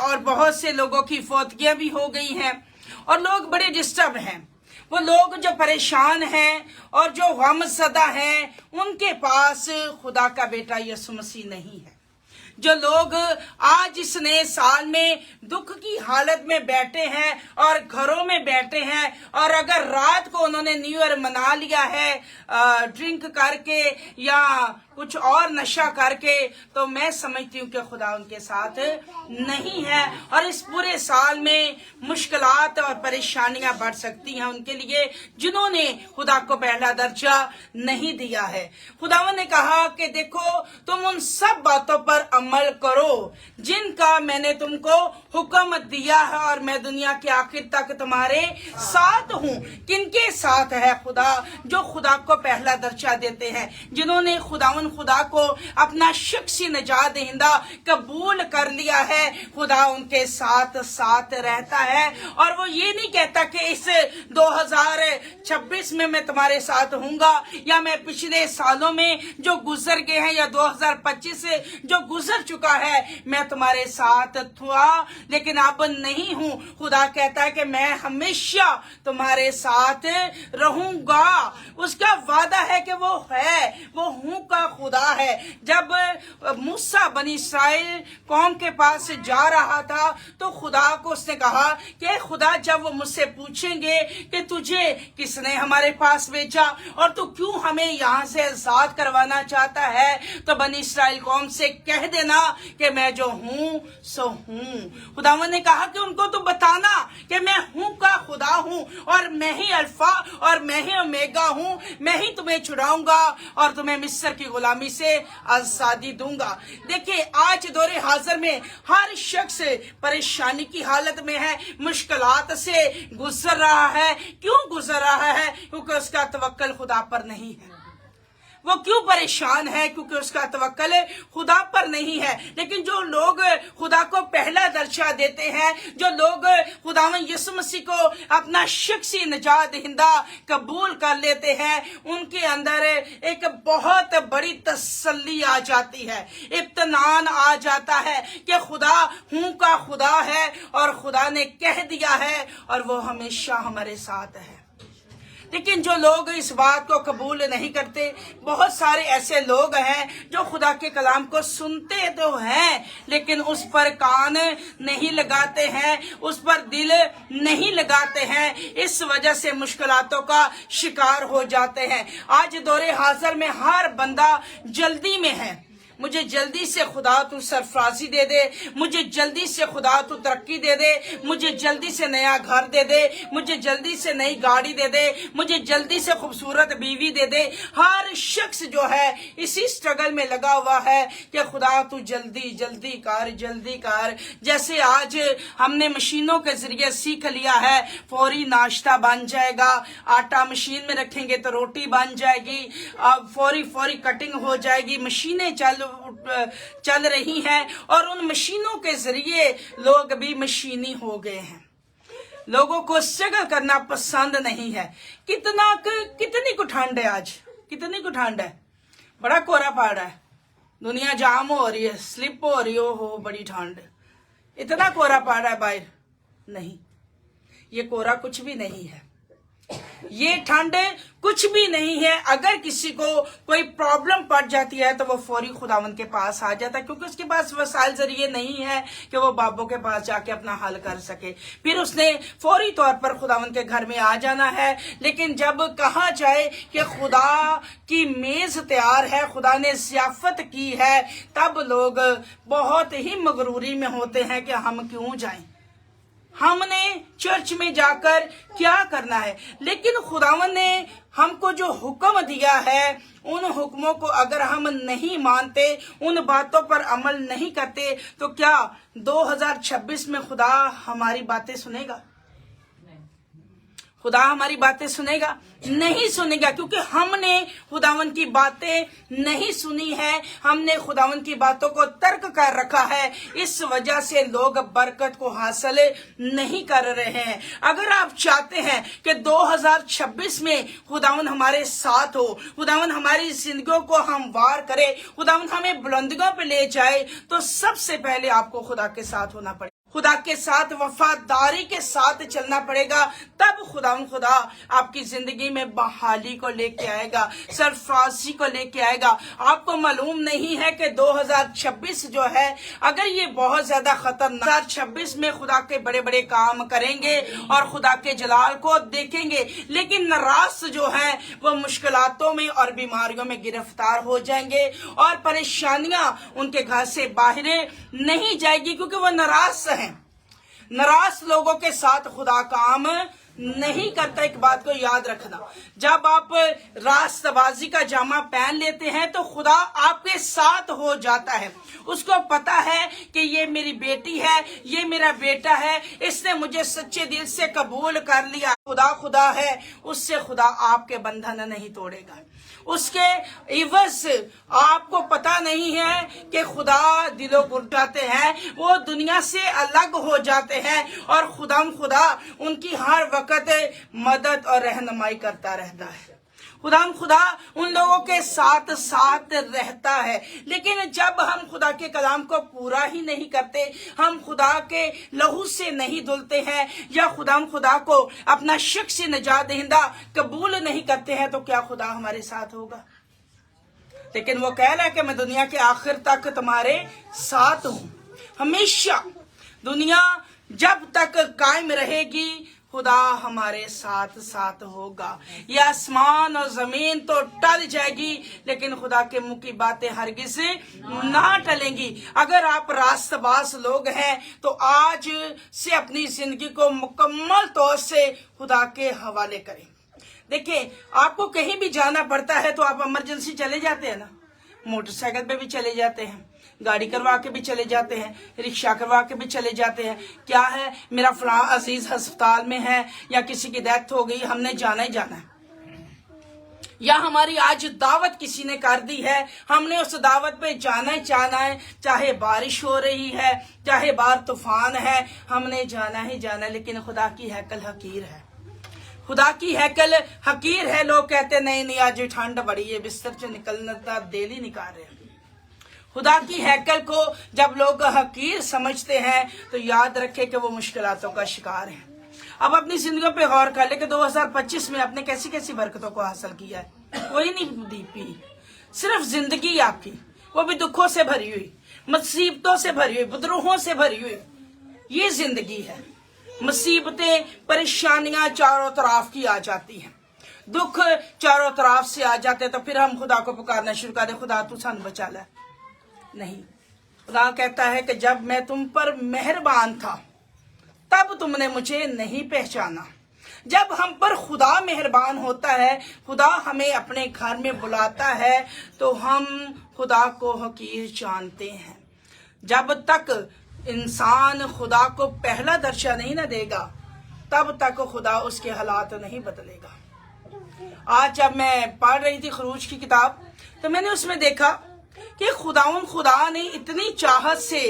और बहुत से लोगों की फौतगियां भी हो गई हैं और लोग बड़े डिस्टर्ब हैं। वो लोग जो परेशान हैं और जो गमज़दा हैं, उनके पास खुदा का बेटा यीशु मसीह नहीं है। जो लोग आज इस नए साल में दुख की हालत में बैठे हैं और घरों में बैठे हैं, और अगर रात को उन्होंने न्यू ईयर मना लिया है ड्रिंक करके या कुछ और नशा करके, तो मैं समझती हूँ कि खुदा उनके साथ नहीं है और इस पूरे साल में मुश्किलात और परेशानियां बढ़ सकती हैं उनके लिए जिन्होंने खुदा को पहला दर्जा नहीं दिया है। खुदावंद ने कहा कि देखो, तुम उन सब बातों पर अमल करो जिनका मैंने तुमको हुक्म दिया है, और मैं दुनिया के आखिर तक तुम्हारे साथ हूँ। किनके साथ है खुदा? जो खुदा को पहला दर्जा देते हैं, जिन्होंने खुदा को अपना शख्सी निजात दहिंदा कबूल कर लिया है। खुदा उनके साथ साथ रहता है और वो ये नहीं कहता कि इस 2026 में मैं तुम्हारे साथ हूँगा, या मैं पिछले सालों में जो गुजर गए हैं या 2025 से जो गुजर चुका है मैं तुम्हारे साथ था लेकिन अब नहीं हूँ। खुदा कहता है कि मैं हमेशा तुम्हारे साथ रहूंगा। उसका वादा है कि वो हूँ का खुदा है। जब मूसा बनी इस्राएल कौम के पास जा रहा था तो खुदा को उसने कहा कि खुदा, जब वो मुझसे पूछेंगे कि तुझे किसने हमारे पास भेजा और तू क्यों हमें यहाँ से आजाद करवाना चाहता है, तो बनी इस्राएल कौम से कह देना कि मैं जो हूँ सो हूँ। खुदावंद ने कहा कि उनको तो बताना कि मैं हूँ का खुदा हूँ और मैं ही अल्फा और मैं ही ओमेगा हूँ। मैं ही तुम्हें छुड़ाऊंगा और तुम्हें मिस्र की गुलामी से आजादी दूंगा। देखिए, आज दौरे हाजिर में हर शख्स परेशानी की हालत में है, मुश्किलात से गुजर रहा है। क्यों गुजर रहा है? क्योंकि उसका तवक्कल खुदा पर नहीं है। वो क्यों परेशान है? क्योंकि उसका तवक्कल खुदा पर नहीं है। लेकिन जो लोग खुदा को पहला दर्जा देते हैं, जो लोग खुदावंद यीशु मसीह को अपना शख्सी निजात दहिंदा कबूल कर लेते हैं, उनके अंदर एक बहुत बड़ी तसल्ली आ जाती है, इत्मीनान आ जाता है कि खुदा हूँ का खुदा है और खुदा ने कह दिया है और वो हमेशा हमारे साथ है। लेकिन जो लोग इस बात को कबूल नहीं करते, बहुत सारे ऐसे लोग हैं जो खुदा के कलाम को सुनते तो हैं लेकिन उस पर कान नहीं लगाते हैं, उस पर दिल नहीं लगाते हैं। इस वजह से मुश्किलातों का शिकार हो जाते हैं। आज दौरे हाजिर में हर बंदा जल्दी में है। मुझे जल्दी से खुदा तू सरफराजी दे दे, मुझे जल्दी से खुदा तू तरक्की दे दे, मुझे जल्दी से नया घर दे दे, मुझे जल्दी से नई गाड़ी दे दे, मुझे जल्दी से खूबसूरत बीवी दे दे। हर शख्स जो है इसी स्ट्रगल में लगा हुआ है कि खुदा तू जल्दी जल्दी कर, जल्दी कर। जैसे आज हमने मशीनों के जरिए सीख लिया है, फौरी नाश्ता बन जाएगा, आटा मशीन में रखेंगे तो रोटी बन जाएगी, फौरी कटिंग हो जाएगी। मशीनें चल रही हैं और उन मशीनों के जरिए लोग भी मशीनी हो गए हैं। लोगों को स्ट्रगल करना पसंद नहीं है। कितनी को ठंड है आज, कितनी को ठंड है, बड़ा कोहरा पड़ रहा है, दुनिया जाम हो रही है, स्लिप हो रही हो बड़ी ठंड, इतना कोहरा पड़ रहा है बाहर। नहीं, ये कोहरा कुछ भी नहीं है, ये ठंड कुछ भी नहीं है। अगर किसी को कोई प्रॉब्लम पड़ जाती है तो वो फौरी खुदावंद के पास आ जाता है, क्योंकि उसके पास वसाइल जरिए नहीं है कि वो बाबों के पास जाके अपना हल कर सके। फिर उसने फौरी तौर पर खुदावंद के घर में आ जाना है। लेकिन जब कहा जाए कि खुदा की मेज तैयार है, खुदा ने ज़ियाफत की है, तब लोग बहुत ही मगरूरी में होते हैं कि हम क्यों जाएं, हमने चर्च में जाकर क्या करना है। लेकिन खुदावंद ने हमको जो हुक्म दिया है, उन हुक्मों को अगर हम नहीं मानते, उन बातों पर अमल नहीं करते, तो क्या 2026 में खुदा हमारी बातें सुनेगा? खुदा हमारी बातें सुनेगा? नहीं सुनेगा, क्योंकि हमने खुदावंद की बातें नहीं सुनी है, हमने खुदावंद की बातों को तर्क कर रखा है। इस वजह से लोग बरकत को हासिल नहीं कर रहे हैं। अगर आप चाहते हैं कि 2026 में खुदावंद हमारे साथ हो, खुदावंद हमारी जिंदगियों को हमवार करे, खुदावंद हमें बुलंदियों पे ले जाए, तो सबसे पहले आपको खुदा के साथ होना पड़ेगा। खुदा के साथ वफादारी के साथ चलना पड़ेगा, तब खुदा आपकी जिंदगी में बहाली को लेके आएगा, सरफराजी को लेके आएगा। आपको मालूम नहीं है कि 2026 जो है, अगर ये बहुत ज्यादा खतरनाक, 2026 में खुदा के बड़े बड़े काम करेंगे और खुदा के जलाल को देखेंगे, लेकिन नाराज जो है वो मुश्किलातों में और बीमारियों में गिरफ्तार हो जाएंगे और परेशानियां उनके घर से बाहर नहीं जाएगी, क्योंकि वो नाराज हैं। नाराज लोगों के साथ खुदा काम नहीं करता। एक बात को याद रखना, जब आप रास्तबाजी का जामा पहन लेते हैं तो खुदा आपके साथ हो जाता है। उसको पता है कि ये मेरी बेटी है, ये मेरा बेटा है, इसने मुझे सच्चे दिल से कबूल कर लिया। खुदा है, उससे खुदा आपके बंधन नहीं तोड़ेगा। उसके इवज आपको पता नहीं है कि खुदा दिलो गुर्जाते हैं, वो दुनिया से अलग हो जाते हैं और खुदा उनकी हर वक्त मदद और रहनुमाई करता रहता है। खुदा उन लोगों के साथ रहता है। लेकिन जब हम खुदा के कलाम को पूरा ही नहीं करते, हम खुदा के लहू से नहीं धुलते हैं या खुदा को अपना शख्सी निजात दहिंदा कबूल नहीं करते हैं, तो क्या खुदा हमारे साथ होगा? लेकिन वो कह रहा है कि मैं दुनिया के आखिर तक तुम्हारे साथ हूं। हमेशा दुनिया जब तक कायम रहेगी, खुदा हमारे साथ होगा। ये आसमान और जमीन तो टल जाएगी, लेकिन खुदा के मुंह की बातें हरगिज ना टलेंगी। अगर आप रास्तबाज लोग हैं तो आज से अपनी जिंदगी को मुकम्मल तौर से खुदा के हवाले करें। देखिए, आपको कहीं भी जाना पड़ता है तो आप इमरजेंसी चले जाते हैं ना, मोटरसाइकिल पे भी चले जाते हैं, गाड़ी करवा के भी चले जाते हैं, रिक्शा करवा के भी चले जाते हैं। क्या है, मेरा फलां अजीज अस्पताल में है या किसी की डेथ हो गई, हमने जाना ही जाना है। या हमारी आज दावत किसी ने कर दी है, हमने उस दावत पे जाना ही जाना है, चाहे बारिश हो रही है, चाहे बाहर तूफान है, हमने जाना ही जाना है। लेकिन खुदा की हैकल हकीर है, खुदा की हैकल हकीर है। लोग कहते नहीं आज ठंड बड़ी है, बिस्तर से निकलना था दिल ही निकाल रहे हैं। खुदा की हैकल को जब लोग हकीर समझते हैं तो याद रखें कि वो मुश्किलातों का शिकार है। अब अपनी जिंदगी पे गौर कर ले कि 2025 में आपने कैसी कैसी बरकतों को हासिल किया है। कोई नहीं दी पी, सिर्फ जिंदगी आपकी, वो भी दुखों से भरी हुई, मुसीबतों से भरी हुई, विद्रोहों से भरी हुई, ये जिंदगी है। मुसीबतें परेशानियां चारों तरफ की आ जाती हैं, दुख चारों तरफ से आ जाते, तो फिर हम खुदा को पुकारना शुरू कर दे, खुदा तू सान बचा ले। नहीं, खुदा कहता है कि जब मैं तुम पर मेहरबान था तब तुमने मुझे नहीं पहचाना। जब हम पर खुदा मेहरबान होता है, खुदा हमें अपने घर में बुलाता है, तो हम खुदा को हकीर जानते हैं। जब तक इंसान खुदा को पहला दर्जा नहीं ना देगा, तब तक खुदा उसके हालात नहीं बदलेगा। आज जब मैं पढ़ रही थी खरूज की किताब, तो मैंने उसमें देखा कि खुदा ने इतनी चाहत से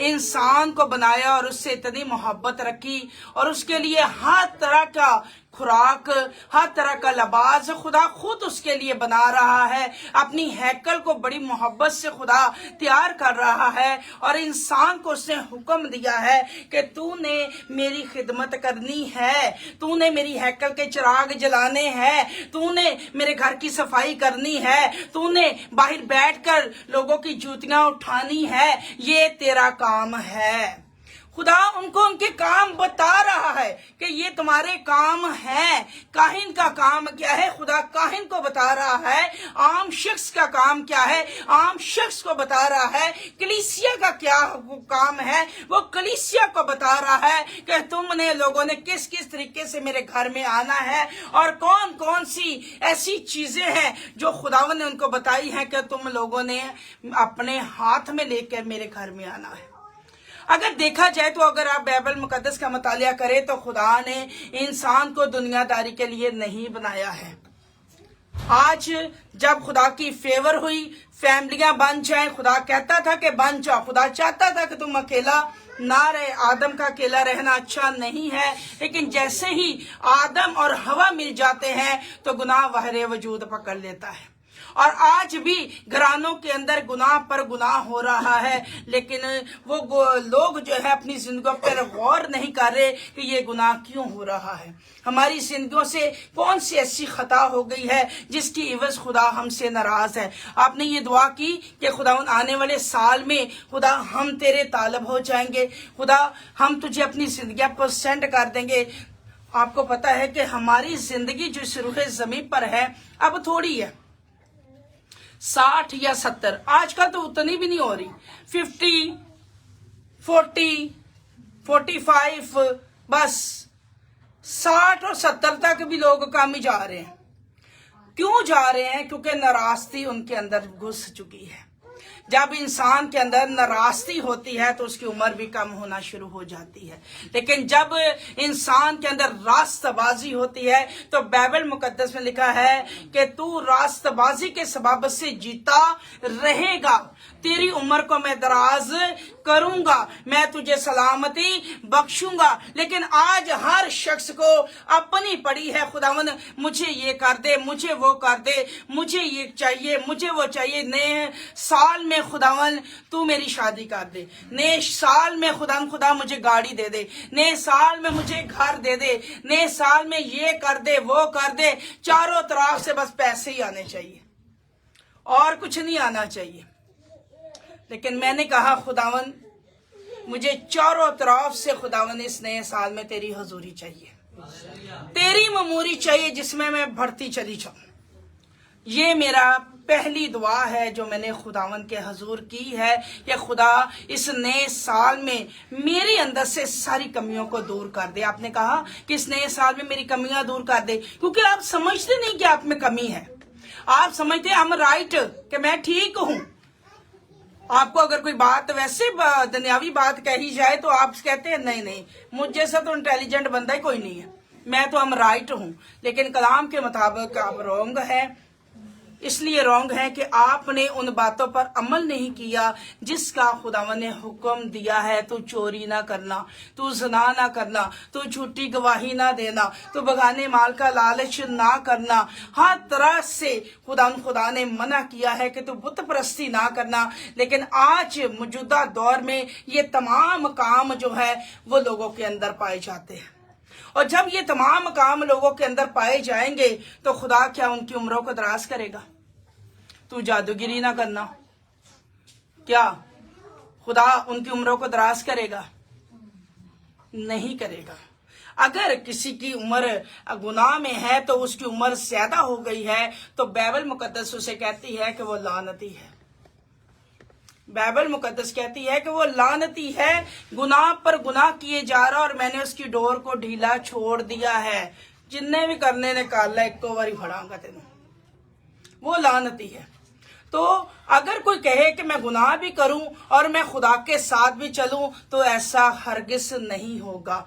इंसान को बनाया और उससे इतनी मोहब्बत रखी और उसके लिए हर तरह का खुराक, हर तरह का लिबास खुदा खुद उसके लिए बना रहा है। अपनी हैकल को बड़ी मोहब्बत से खुदा तैयार कर रहा है और इंसान को उसने हुक्म दिया है कि तूने मेरी खिदमत करनी है, तूने मेरी हैकल के चिराग जलाने हैं, तूने मेरे घर की सफाई करनी है, तूने बाहर बैठकर लोगों की जूतियां उठानी है, ये तेरा काम है। खुदा उनको उनके काम बता रहा है कि ये तुम्हारे काम हैं। काहिन का काम क्या है, खुदा काहिन को बता रहा है। आम शख्स का काम क्या है, आम शख्स को बता रहा है। कलीसिया का क्या काम है, वो कलीसिया को बता रहा है कि तुमने लोगों ने किस किस तरीके से मेरे घर में आना है और कौन कौन सी ऐसी चीजें हैं जो खुदावन ने उनको बताई हैं कि तुम लोगों ने अपने हाथ में लेकर मेरे घर में आना है। अगर देखा जाए तो अगर आप बाइबल मुकद्दस का मुतालिया करें तो खुदा ने इंसान को दुनियादारी के लिए नहीं बनाया है। आज जब खुदा की फेवर हुई, फैमिलियां बन जाए, खुदा कहता था कि बन जाओ, खुदा चाहता था कि तुम अकेला ना रहे। आदम का अकेला रहना अच्छा नहीं है, लेकिन जैसे ही आदम और हवा मिल जाते हैं तो गुनाह वहरे वजूद पकड़ लेता है اور آج بھی گھرانوں کے اندر گناہ پر گناہ ہو رہا ہے، لیکن وہ لوگ جو ہے اپنی زندگیوں پر غور نہیں کر رہے کہ یہ گناہ کیوں ہو رہا ہے۔ ہماری زندگیوں سے کون سی ایسی خطا ہو گئی ہے جس کی عوض خدا ہم سے ناراض ہے۔ آپ نے یہ دعا کی کہ خدا آنے والے سال میں خدا ہم تیرے طالب ہو جائیں گے، خدا ہم تجھے اپنی زندگیاں پر سینڈ کر دیں گے۔ آپ کو پتا ہے کہ ہماری زندگی جو اس روح زمین پر ہے اب تھوڑی ہے، 60 یا 70، آج کل تو اتنی بھی نہیں ہو رہی، 50، 40، 45، بس 60 اور 70 تک بھی لوگ کم ہی جا رہے ہیں۔ کیوں جا رہے ہیں؟ کیونکہ ناراستی ان کے اندر گھس چکی ہے۔ جب انسان کے اندر ناراستی ہوتی ہے تو اس کی عمر بھی کم ہونا شروع ہو جاتی ہے، لیکن جب انسان کے اندر راست بازی ہوتی ہے تو بائبل مقدس میں لکھا ہے کہ تو راست بازی کے سبب سے جیتا رہے گا، تیری عمر کو میں دراز کروں گا، میں تجھے سلامتی بخشوں گا۔ لیکن آج ہر شخص کو اپنی پڑی ہے، خداوند مجھے یہ کر دے، مجھے وہ کر دے، مجھے یہ چاہیے، مجھے وہ چاہیے، نئے سال میں خداوند تو میری شادی کر دے، نئے سال میں خدا مجھے گاڑی دے دے، نئے سال میں مجھے گھر دے دے، نئے سال میں یہ کر دے، وہ کر دے۔ چاروں طرف سے بس پیسے ہی آنے چاہیے اور کچھ نہیں آنا چاہیے۔ لیکن میں نے کہا خداوند مجھے چاروں طرف سے خداوند اس نئے سال میں تیری حضوری چاہیے، تیری مموری چاہیے جس میں میں بڑھتی چلی جاؤں۔ یہ میرا پہلی دعا ہے جو میں نے خداوند کے حضور کی ہے کہ خدا اس نئے سال میں میرے اندر سے ساری کمیوں کو دور کر دے۔ آپ نے کہا کہ اس نئے سال میں میری کمیاں دور کر دے، کیونکہ آپ سمجھتے نہیں کہ آپ میں کمی ہے، آپ سمجھتے ہیں I'm right کہ میں ٹھیک ہوں۔ آپ کو اگر کوئی بات ویسے دنیاوی بات کہی جائے تو آپ کہتے ہیں نہیں مجھ جیسا تو انٹیلیجنٹ بندہ ہی کوئی نہیں ہے، میں تو I'm right ہوں۔ لیکن کلام کے مطابق آپ رونگ ہے، اس لیے رونگ ہے کہ آپ نے ان باتوں پر عمل نہیں کیا جس کا خداوند نے حکم دیا ہے۔ تو چوری نہ کرنا، تو زنا نہ کرنا، تو جھوٹی گواہی نہ دینا، تو بگانے مال کا لالچ نہ کرنا۔ ہر طرح سے خدا نے منع کیا ہے کہ تو بت پرستی نہ کرنا، لیکن آج موجودہ دور میں یہ تمام کام جو ہے وہ لوگوں کے اندر پائے جاتے ہیں، اور جب یہ تمام کام لوگوں کے اندر پائے جائیں گے تو خدا کیا ان کی عمروں کو دراز کرے گا؟ تو جادوگری نہ کرنا، کیا خدا ان کی عمروں کو دراز کرے گا؟ نہیں کرے گا۔ اگر کسی کی عمر گناہ میں ہے تو اس کی عمر زیادہ ہو گئی ہے تو بائبل مقدس اسے کہتی ہے کہ وہ لعنتی ہے۔ بائبل مقدس کہتی ہے کہ وہ لعنتی ہے، گناہ پر گناہ کیے جا رہا اور میں نے اس کی ڈور کو ڈھیلا چھوڑ دیا ہے، جننے بھی کرنے نے کر لیا ایک باری پھڑاں گا تینوں، وہ لعنتی ہے۔ تو اگر کوئی کہے کہ میں گناہ بھی کروں اور میں خدا کے ساتھ بھی چلوں تو ایسا ہرگز نہیں ہوگا۔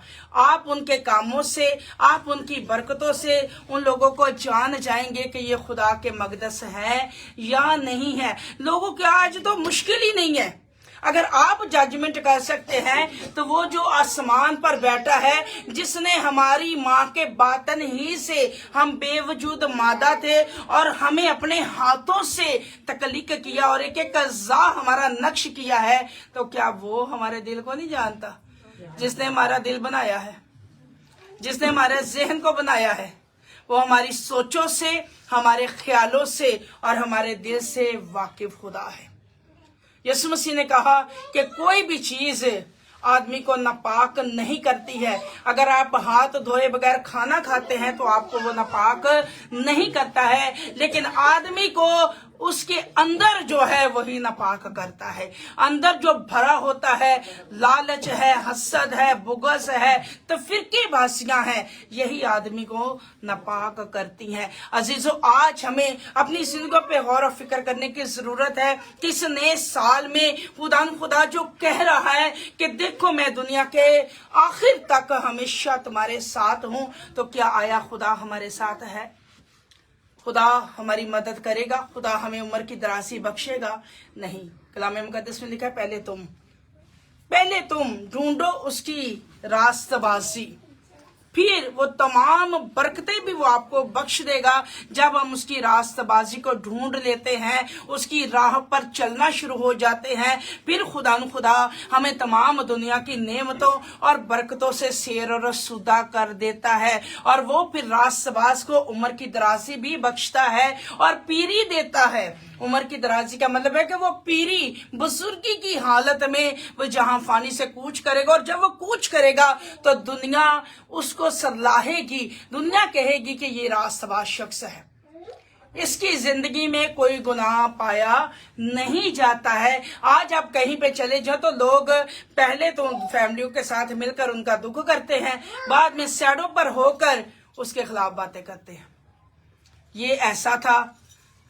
آپ ان کے کاموں سے، آپ ان کی برکتوں سے ان لوگوں کو جان جائیں گے کہ یہ خدا کے مقدس ہے یا نہیں ہے۔ لوگوں کے آج تو مشکل ہی نہیں ہے، اگر آپ ججمنٹ کر سکتے ہیں تو وہ جو آسمان پر بیٹھا ہے، جس نے ہماری ماں کے باطن ہی سے ہم بے وجود مادہ تھے اور ہمیں اپنے ہاتھوں سے تخلیق کیا اور ایک ایک اعضاء ہمارا نقش کیا ہے، تو کیا وہ ہمارے دل کو نہیں جانتا؟ جس نے ہمارا دل بنایا ہے، جس نے ہمارے ذہن کو بنایا ہے، وہ ہماری سوچوں سے، ہمارے خیالوں سے اور ہمارے دل سے واقف خدا ہے۔ یسوع مسیح نے کہا کہ کوئی بھی چیز آدمی کو ناپاک نہیں کرتی ہے۔ اگر آپ ہاتھ دھوئے بغیر کھانا کھاتے ہیں تو آپ کو وہ ناپاک نہیں کرتا ہے، لیکن آدمی کو اس کے اندر جو ہے وہی ناپاک کرتا ہے۔ اندر جو بھرا ہوتا ہے، لالچ ہے، حسد ہے، بغض ہے، تفرقے بازیاں ہیں، یہی آدمی کو ناپاک کرتی ہیں۔ عزیزو، آج ہمیں اپنی زندگیوں پہ غور و فکر کرنے کی ضرورت ہے کہ اس نئے سال میں خدا جو کہہ رہا ہے کہ دیکھو میں دنیا کے آخر تک ہمیشہ تمہارے ساتھ ہوں، تو کیا آیا خدا ہمارے ساتھ ہے؟ خدا ہماری مدد کرے گا؟ خدا ہمیں عمر کی درازی بخشے گا؟ نہیں۔ کلام مقدس میں لکھا ہے پہلے تم ڈھونڈو اس کی راست بازی، फिर वो तमाम बरकतें भी वो आपको बख्श देगा। जब हम उसकी रास्तबाजी को ढूंढ लेते हैं, उसकी राह पर चलना शुरू हो जाते हैं, फिर खुदा हमें तमाम दुनिया की नेमतों और बरकतों से शेर और रसूदा कर देता है। और वो फिर रास्तबाज को उम्र की दराजी भी बख्शता है और पीरी देता है। उम्र की दराजी का मतलब है कि वो पीरी बुजुर्गी की हालत में वो जहां फानी से कूच करेगा, और जब वो कूच करेगा तो दुनिया उसको सराहेगी, दुनिया कहेगी कि ये रास्तबाज शख्स है, इसकी जिंदगी में कोई गुनाह पाया नहीं जाता है। आज आप कहीं पे चले जाओ तो लोग पहले तो फैमिलियों के साथ मिलकर उनका दुख करते हैं, बाद में सैडों पर होकर उसके खिलाफ बातें करते हैं। ये ऐसा था,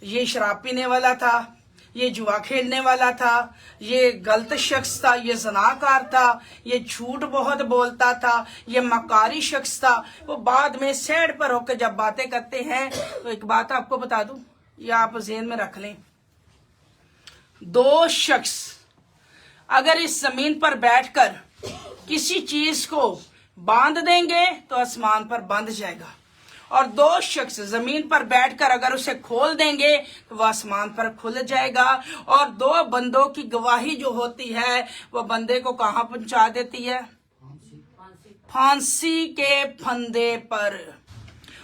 ये शराब पीने वाला था, ये जुआ खेलने वाला था, ये गलत शख्स था, ये ज़नाकार था, ये झूठ बहुत बोलता था, ये मकारी शख्स था। वो बाद में सैड पर होकर जब बातें करते हैं तो एक बात आपको बता दूं, ये आप ज़हन में रख लें, दो शख्स अगर इस जमीन पर बैठकर किसी चीज को बांध देंगे तो आसमान पर बांध जाएगा, और दो शख्स जमीन पर बैठकर अगर उसे खोल देंगे तो वह आसमान पर खुल जाएगा। और दो बंदों की गवाही जो होती है वह बंदे को कहां पहुंचा देती है? फांसी के फंदे पर।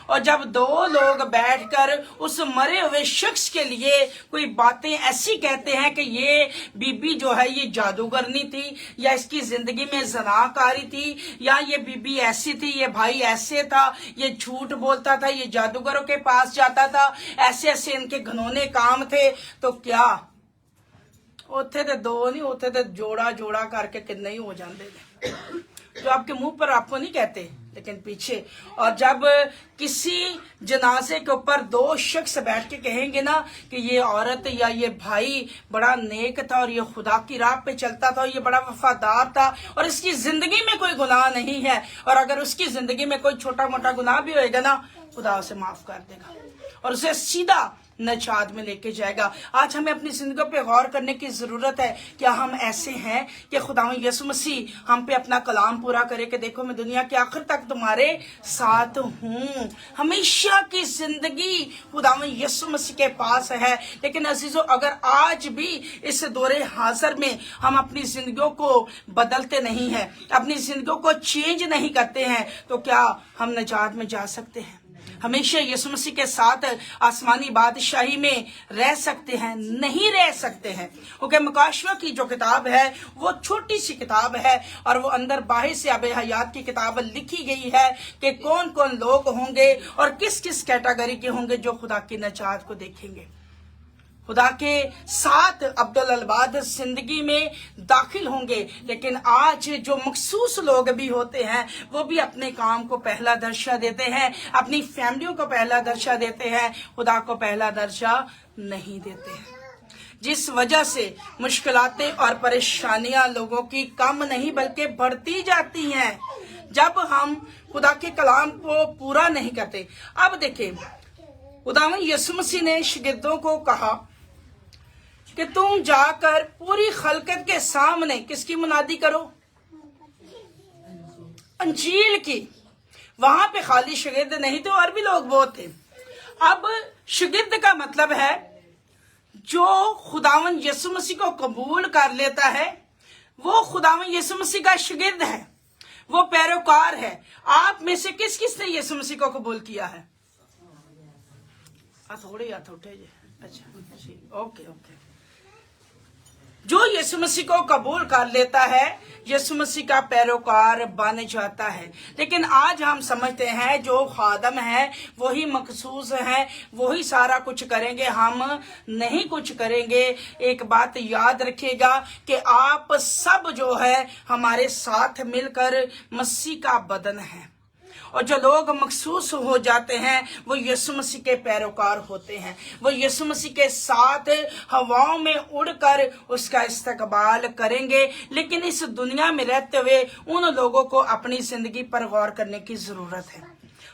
और जब दो लोग बैठकर उस मरे हुए शख्स के लिए कोई बातें ऐसी कहते हैं कि ये बीबी जो है ये जादूगरनी थी, या इसकी जिंदगी में ज़नाकारी थी, या ये बीबी ऐसी थी, ये भाई ऐसे था, ये झूठ बोलता था, ये जादूगरों के पास जाता था, ऐसे ऐसे इनके घनौने काम थे, तो क्या उथे तो दो नहीं, उथे तो जोड़ा जोड़ा करके कितने ही हो जाते जो आपके मुंह पर आपको नहीं कहते लेकिन पीछे। और जब किसी जनाजे के ऊपर दो शख्स बैठ के कहेंगे ना कि ये औरत या ये भाई बड़ा नेक था और ये खुदा की राह पे चलता था और ये बड़ा वफादार था और इसकी जिंदगी में कोई गुनाह नहीं है, और अगर उसकी जिंदगी में कोई छोटा मोटा गुनाह भी होएगा ना, खुदा उसे माफ कर देगा और उसे सीधा नजात में लेके जाएगा। आज हमें अपनी जिंदगी पे गौर करने की जरूरत है। क्या हम ऐसे हैं कि खुदा यीशु मसीह हम पे अपना कलाम पूरा करे कि देखो मैं दुनिया के आखिर तक तुम्हारे साथ हूँ, हमेशा की जिंदगी खुदा यीशु मसीह के पास है। लेकिन अजीजों, अगर आज भी इस दौरे हाजिर में हम अपनी जिंदगियों को बदलते नहीं हैं, अपनी जिंदगियों को चेंज नहीं करते हैं, तो क्या हम नजात में जा सकते हैं? हमेशा यीशु मसीह के साथ आसमानी बादशाही में रह सकते हैं? नहीं रह सकते हैं, क्योंकि मुकाशवा की जो किताब है वो छोटी सी किताब है और वो अंदर बाहर से आब हयात की किताब लिखी गई है कि कौन कौन लोग होंगे और किस किस कैटेगरी के होंगे जो खुदा की नजात को देखेंगे, खुदा के साथ अब्दुल अलबाद जिंदगी में दाखिल होंगे। लेकिन आज जो मखसूस लोग भी होते हैं वो भी अपने काम को पहला दर्जा देते हैं, अपनी फैमिलियों को पहला दर्जा देते हैं, खुदा को पहला दर्जा नहीं देते हैं, जिस वजह से मुश्किलातें और परेशानियां लोगों की कम नहीं बल्कि बढ़ती जाती हैं जब हम खुदा के कलाम को पूरा नहीं करते। अब देखिए, खुदावंद यीशु मसीह ने शागिर्दों को कहा कि तुम जाकर पूरी खलकत के सामने किसकी मुनादी करो? अंजील की। वहां पे खाली शागिर्द नहीं थे और भी लोग बहुत थे। अब शागिर्द का मतलब है जो खुदावंद यीशु मसीह को कबूल कर लेता है, वो खुदावंद यीशु मसीह का शागिर्द है, वो पैरोकार है। आप में से किस किस ने यीशु मसीह को कबूल किया है? थोड़े हाथ उठे। अच्छा, ओके। जो यीशु मसीह को कबूल कर लेता है यीशु मसीह का पैरोकार बन जाता है। लेकिन आज हम समझते हैं जो खादम है वही मखसूस है, वही सारा कुछ करेंगे, हम नहीं कुछ करेंगे। एक बात याद रखिएगा कि आप सब जो है हमारे साथ मिलकर मसीह का बदन है, और जो लोग मखसूस हो जाते हैं वो यीशु मसीह के पैरोकार होते हैं। वो यीशु मसीह के साथ हवाओं में उड़कर उसका इस्तकबाल करेंगे। लेकिन इस दुनिया में रहते हुए उन लोगों को अपनी जिंदगी पर गौर करने की जरूरत है।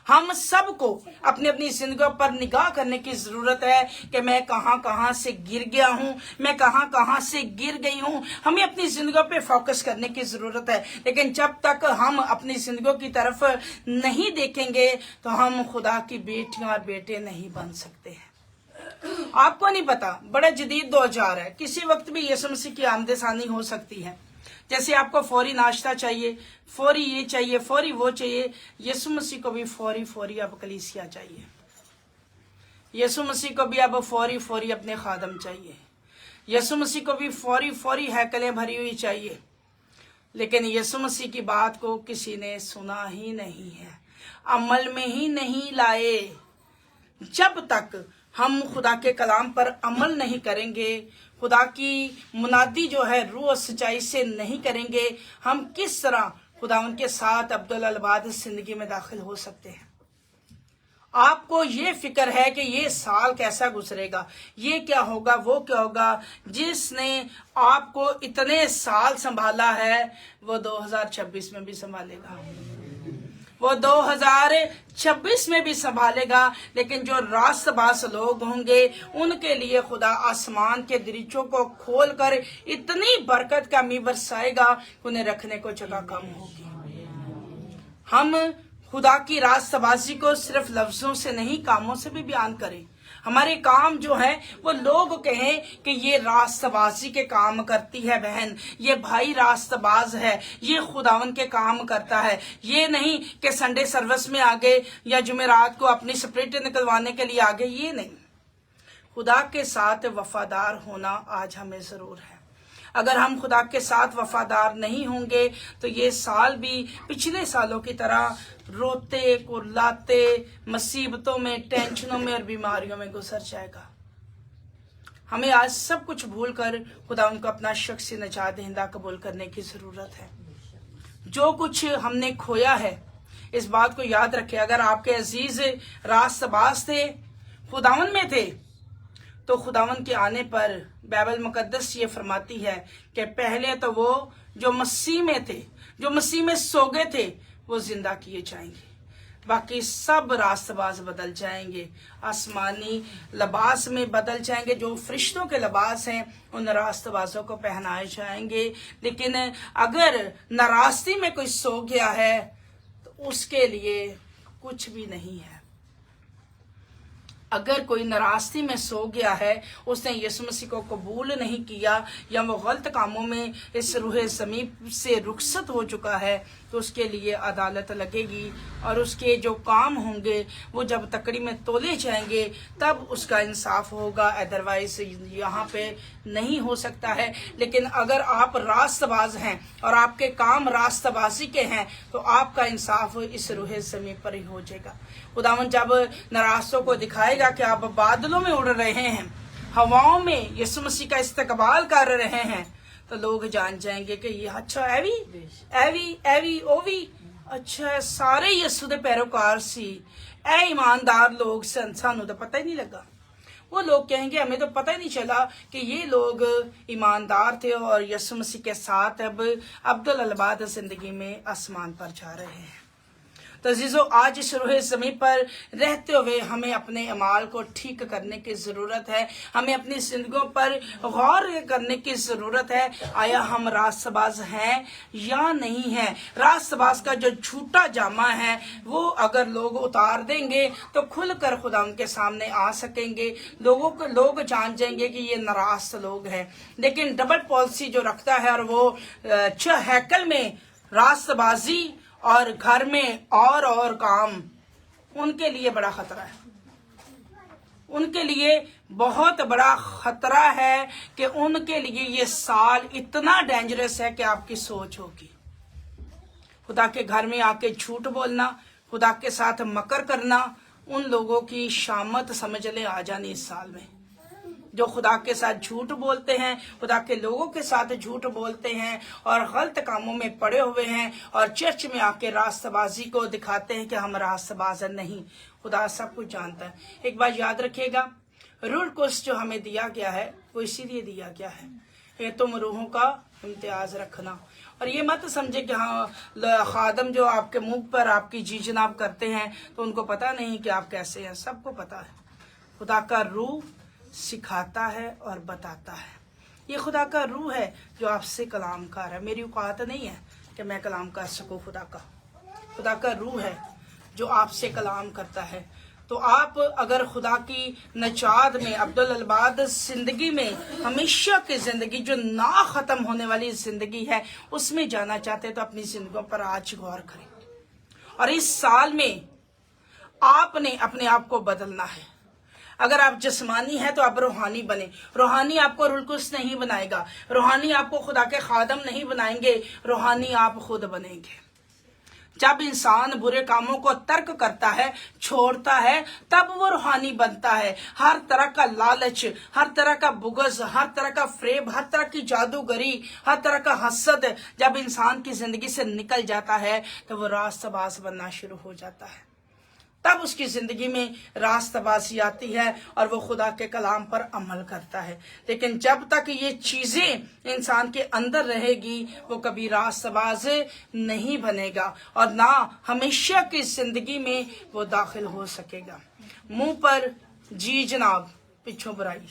हम सबको अपनी अपनी जिंदगी पर निगाह करने की जरूरत है कि मैं कहां कहां से गिर गया हूं, मैं कहां कहां से गिर गई हूं। हमें अपनी जिंदगी पे फोकस करने की जरूरत है। लेकिन जब तक हम अपनी जिंदगी की तरफ नहीं देखेंगे तो हम खुदा की बेटियां और बेटे नहीं बन सकते हैं। आपको नहीं पता, बड़ा जदीद दौर जा रहा है, किसी वक्त भी यीशु मसीह की आमदसानी हो सकती है। जैसे आपको फौरी नाश्ता चाहिए, फौरी ये चाहिए, फौरी वो चाहिए, यीशु मसीह को भी फौरी फौरी अब कलीसिया चाहिए। यीशु मसीह को भी अब फौरी फौरी अपने खादम चाहिए। यीशु मसीह को भी फौरी फौरी हैकलें भरी हुई चाहिए। लेकिन यीशु मसीह की बात को किसी ने सुना ही नहीं है, अमल में ही नहीं लाए। जब तक हम खुदा के कलाम पर अमल नहीं करेंगे, खुदा की मुनादी जो है रूह और सच्चाई से नहीं करेंगे, हम किस तरह खुदा उनके साथ अब्दुल अलबाद जिंदगी में दाखिल हो सकते हैं। आपको ये फिक्र है कि ये साल कैसा गुजरेगा, ये क्या होगा, वो क्या होगा। जिसने आपको इतने साल संभाला है वो 2026 में भी संभालेगा, वो 2026 में भी संभालेगा। लेकिन जो रास्तबाज लोग होंगे उनके लिए खुदा आसमान के दरीचों को खोलकर इतनी बरकत का मी बरसाएगा कि उन्हें रखने को जगह कम होगी। हम खुदा की रास्तबाजी को सिर्फ लफ्जों से नहीं, कामों से भी बयान करें। हमारे काम जो है वो लोग कहें कि ये रास्तबाजी के काम करती है बहन, ये भाई रास्तबाज है, ये खुदावन के काम करता है। ये नहीं कि संडे सर्विस में आगे या जुमेरात को अपनी स्प्रिट निकलवाने के लिए आगे, ये नहीं। खुदा के साथ वफादार होना आज हमें जरूर है। अगर हम खुदा के साथ वफादार नहीं होंगे तो ये साल भी पिछले सालों की तरह रोते कुर्लाते, मुसीबतों में, टेंशनों में और बीमारियों में गुजर जाएगा। हमें आज सब कुछ भूलकर खुदा उनको अपना शख्सी नजात दहिंदा कबूल करने की जरूरत है। जो कुछ हमने खोया है इस बात को याद रखें। अगर आपके अजीज रास्तबाज थे, खुदावन में थे, तो खुदावन के आने पर बाइबल मुकद्दस ये फरमाती है कि पहले तो वो जो मसीह में थे, जो मसीह में सो गए थे, वो जिंदा किए जाएंगे। बाकी सब रास्तबाज बदल जाएंगे, आसमानी लिबास में बदल जाएंगे। जो फरिश्तों के लिबास हैं उन रास्तबाजों को पहनाए जाएंगे। लेकिन अगर नाराजगी में कोई सो गया है तो उसके लिए कुछ भी नहीं है। अगर कोई नाराजगी में सो गया है, उसने यीशु मसीह को कबूल नहीं किया या वो गलत कामों में इस रूह ज़मीन से रुखसत हो चुका है, तो उसके लिए अदालत लगेगी और उसके जो काम होंगे वो जब तकड़ी में तोले जाएंगे तब उसका इंसाफ होगा। अदरवाइज यहाँ पे नहीं हो सकता है। लेकिन अगर आप रास्तबाज हैं और आपके काम रास्तबाजी के हैं तो आपका इंसाफ इस रूह ज़मीन पर ही हो जाएगा। खुदावन जब नाराजों को दिखाएगा कि आप बादलों में उड़ रहे हैं, हवाओं में यीशु मसीह का इस्तकबाल कर रहे हैं, तो लोग जान जाएंगे कि ये अच्छा एवी ओवी अच्छा सारे यीशु दे पैरोकार सी, ए ईमानदार लोग सानू तो पता ही नहीं लगा। वो लोग कहेंगे हमें तो पता ही नहीं चला कि ये लोग ईमानदार थे और यीशु मसीह के साथ अब अब्दुल अलबाद जिंदगी में आसमान पर जा रहे हैं। तो अजीजों, आज इस रूह ज़मीन पर रहते हुए हमें अपने अमाल को ठीक करने की ज़रूरत है। हमें अपनी जिंदगियों पर गौर करने की ज़रूरत है। आया हम रास्तबाज हैं या नहीं हैं? रास्तबाज का जो झूठा जामा है वो अगर लोग उतार देंगे तो खुलकर खुदा उनके सामने आ सकेंगे। लोग जान जाएंगे कि ये नाराज लोग हैं। लेकिन डबल पॉलिसी जो रखता है और वो हैकल में रास्तबाजी और घर में और काम, उनके लिए बड़ा खतरा है। उनके लिए बहुत बड़ा खतरा है कि उनके लिए ये साल इतना डेंजरस है कि आपकी सोच होगी। खुदा के घर में आके झूठ बोलना, खुदा के साथ मकर करना, उन लोगों की शामत समझ ले आ जानी इस साल में। जो खुदा के साथ झूठ बोलते हैं, खुदा के लोगों के साथ झूठ बोलते हैं और गलत कामों में पड़े हुए हैं और चर्च में आके रास्तबाजी को दिखाते हैं कि हम रास्तबाज नहीं। खुदा सब कुछ जानता है। एक बात याद रखिएगा, रूल कोर्स जो हमें दिया गया है वो इसीलिए दिया गया है कि तुम रूहों का इम्तियाज रखना اور یہ مت سمجھے کہ ہاں خادم جو آپ کے منہ پر آپ کی جی جناب کرتے ہیں تو ان کو پتہ نہیں کہ آپ کیسے ہیں، سب کو پتہ ہے۔ خدا کا روح سکھاتا ہے اور بتاتا ہے، یہ خدا کا روح ہے جو آپ سے کلام کر رہا ہے۔ میری اوقات نہیں ہے کہ میں کلام کر سکوں، خدا کا روح ہے جو آپ سے کلام کرتا ہے۔ تو آپ اگر خدا کی نجات میں عبدالعباد زندگی میں ہمیشہ کی زندگی جو نہ ختم ہونے والی زندگی ہے اس میں جانا چاہتے تو اپنی زندگیوں پر آج غور کریں، اور اس سال میں آپ نے اپنے آپ کو بدلنا ہے۔ اگر آپ جسمانی ہیں تو آپ روحانی بنیں۔ روحانی آپ کو روح القدس نہیں بنائے گا، روحانی آپ کو خدا کے خادم نہیں بنائیں گے، روحانی آپ خود بنیں گے۔ جب انسان برے کاموں کو ترک کرتا ہے، چھوڑتا ہے، تب وہ روحانی بنتا ہے۔ ہر طرح کا لالچ، ہر طرح کا بغض، ہر طرح کا فریب، ہر طرح کی جادوگری، ہر طرح کا حسد جب انسان کی زندگی سے نکل جاتا ہے تو وہ راستہ باز بننا شروع ہو جاتا ہے، تب اس کی زندگی میں راستہ بازی آتی ہے اور وہ خدا کے کلام پر عمل کرتا ہے۔ لیکن جب تک یہ چیزیں انسان کے اندر رہے گی وہ کبھی راستہ باز نہیں بنے گا اور نہ ہمیشہ کی زندگی میں وہ داخل ہو سکے گا۔ منہ پر جی جناب، پیچھوں برائی،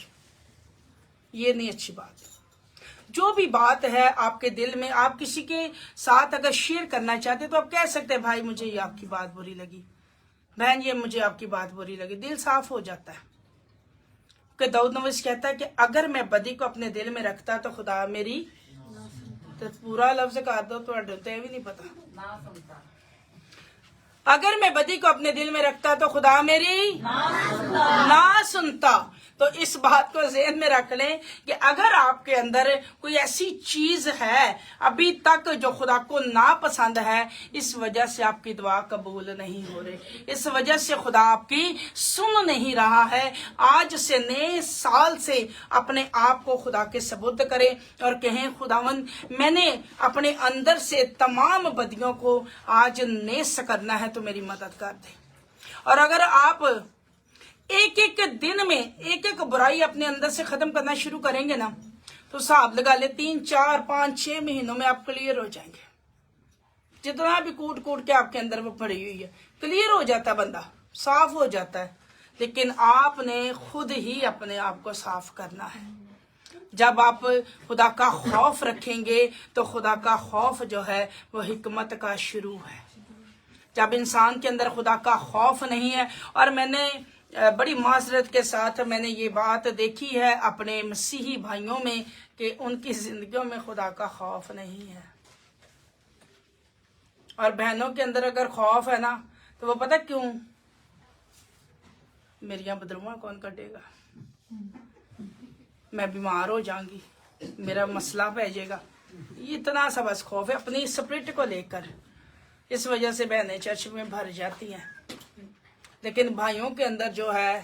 یہ نہیں اچھی بات۔ جو بھی بات ہے آپ کے دل میں، آپ کسی کے ساتھ اگر شیئر کرنا چاہتے تو آپ کہہ سکتے ہیں بھائی مجھے یہ آپ کی بات بری لگی، بہن یہ مجھے آپ کی بات بری لگی، دل صاف ہو جاتا ہے۔ کہ داؤد نویس کہتا ہے کہ اگر میں بدی کو اپنے دل میں رکھتا تو خدا میری، تو پورا لفظ کر دو تو ڈلتے بھی نہیں پتا، اگر میں بدی کو اپنے دل میں رکھتا تو خدا میری نہ سنتا۔ تو اس بات کو ذہن میں رکھ لیں کہ اگر آپ کے اندر کوئی ایسی چیز ہے ابھی تک جو خدا کو ناپسند ہے، اس وجہ سے آپ کی دعا قبول نہیں ہو رہی، اس وجہ سے خدا آپ کی سن نہیں رہا ہے۔ آج سے نئے سال سے اپنے آپ کو خدا کے سپرد کریں اور کہیں خداوند میں نے اپنے اندر سے تمام بدیوں کو آج نیست کرنا ہے تو میری مدد کر دیں۔ اور اگر آپ ایک ایک دن میں ایک ایک برائی اپنے اندر سے ختم کرنا شروع کریں گے نا تو حساب لگا لے 3 4 5 6 مہینوں میں آپ کلیئر ہو جائیں گے۔ جتنا بھی کوٹ کوٹ کے آپ کے اندر وہ پڑی ہوئی ہے کلیئر ہو جاتا ہے، بندہ صاف ہو جاتا ہے۔ لیکن آپ نے خود ہی اپنے آپ کو صاف کرنا ہے۔ جب آپ خدا کا خوف رکھیں گے تو خدا کا خوف جو ہے وہ حکمت کا شروع ہے۔ جب انسان کے اندر خدا کا خوف نہیں ہے، اور میں نے بڑی معذرت کے ساتھ میں نے یہ بات دیکھی ہے اپنے مسیحی بھائیوں میں کہ ان کی زندگیوں میں خدا کا خوف نہیں ہے، اور بہنوں کے اندر اگر خوف ہے نا تو وہ پتہ کیوں، میریاں بدروہاں کون کٹے گا، میں بیمار ہو جاؤں گی، میرا مسئلہ پہ جائے گا، یہ اتنا سا بس خوف ہے اپنی اسپرٹ کو لے کر۔ اس وجہ سے بہنیں چرچ میں بھر جاتی ہیں، لیکن بھائیوں کے اندر جو ہے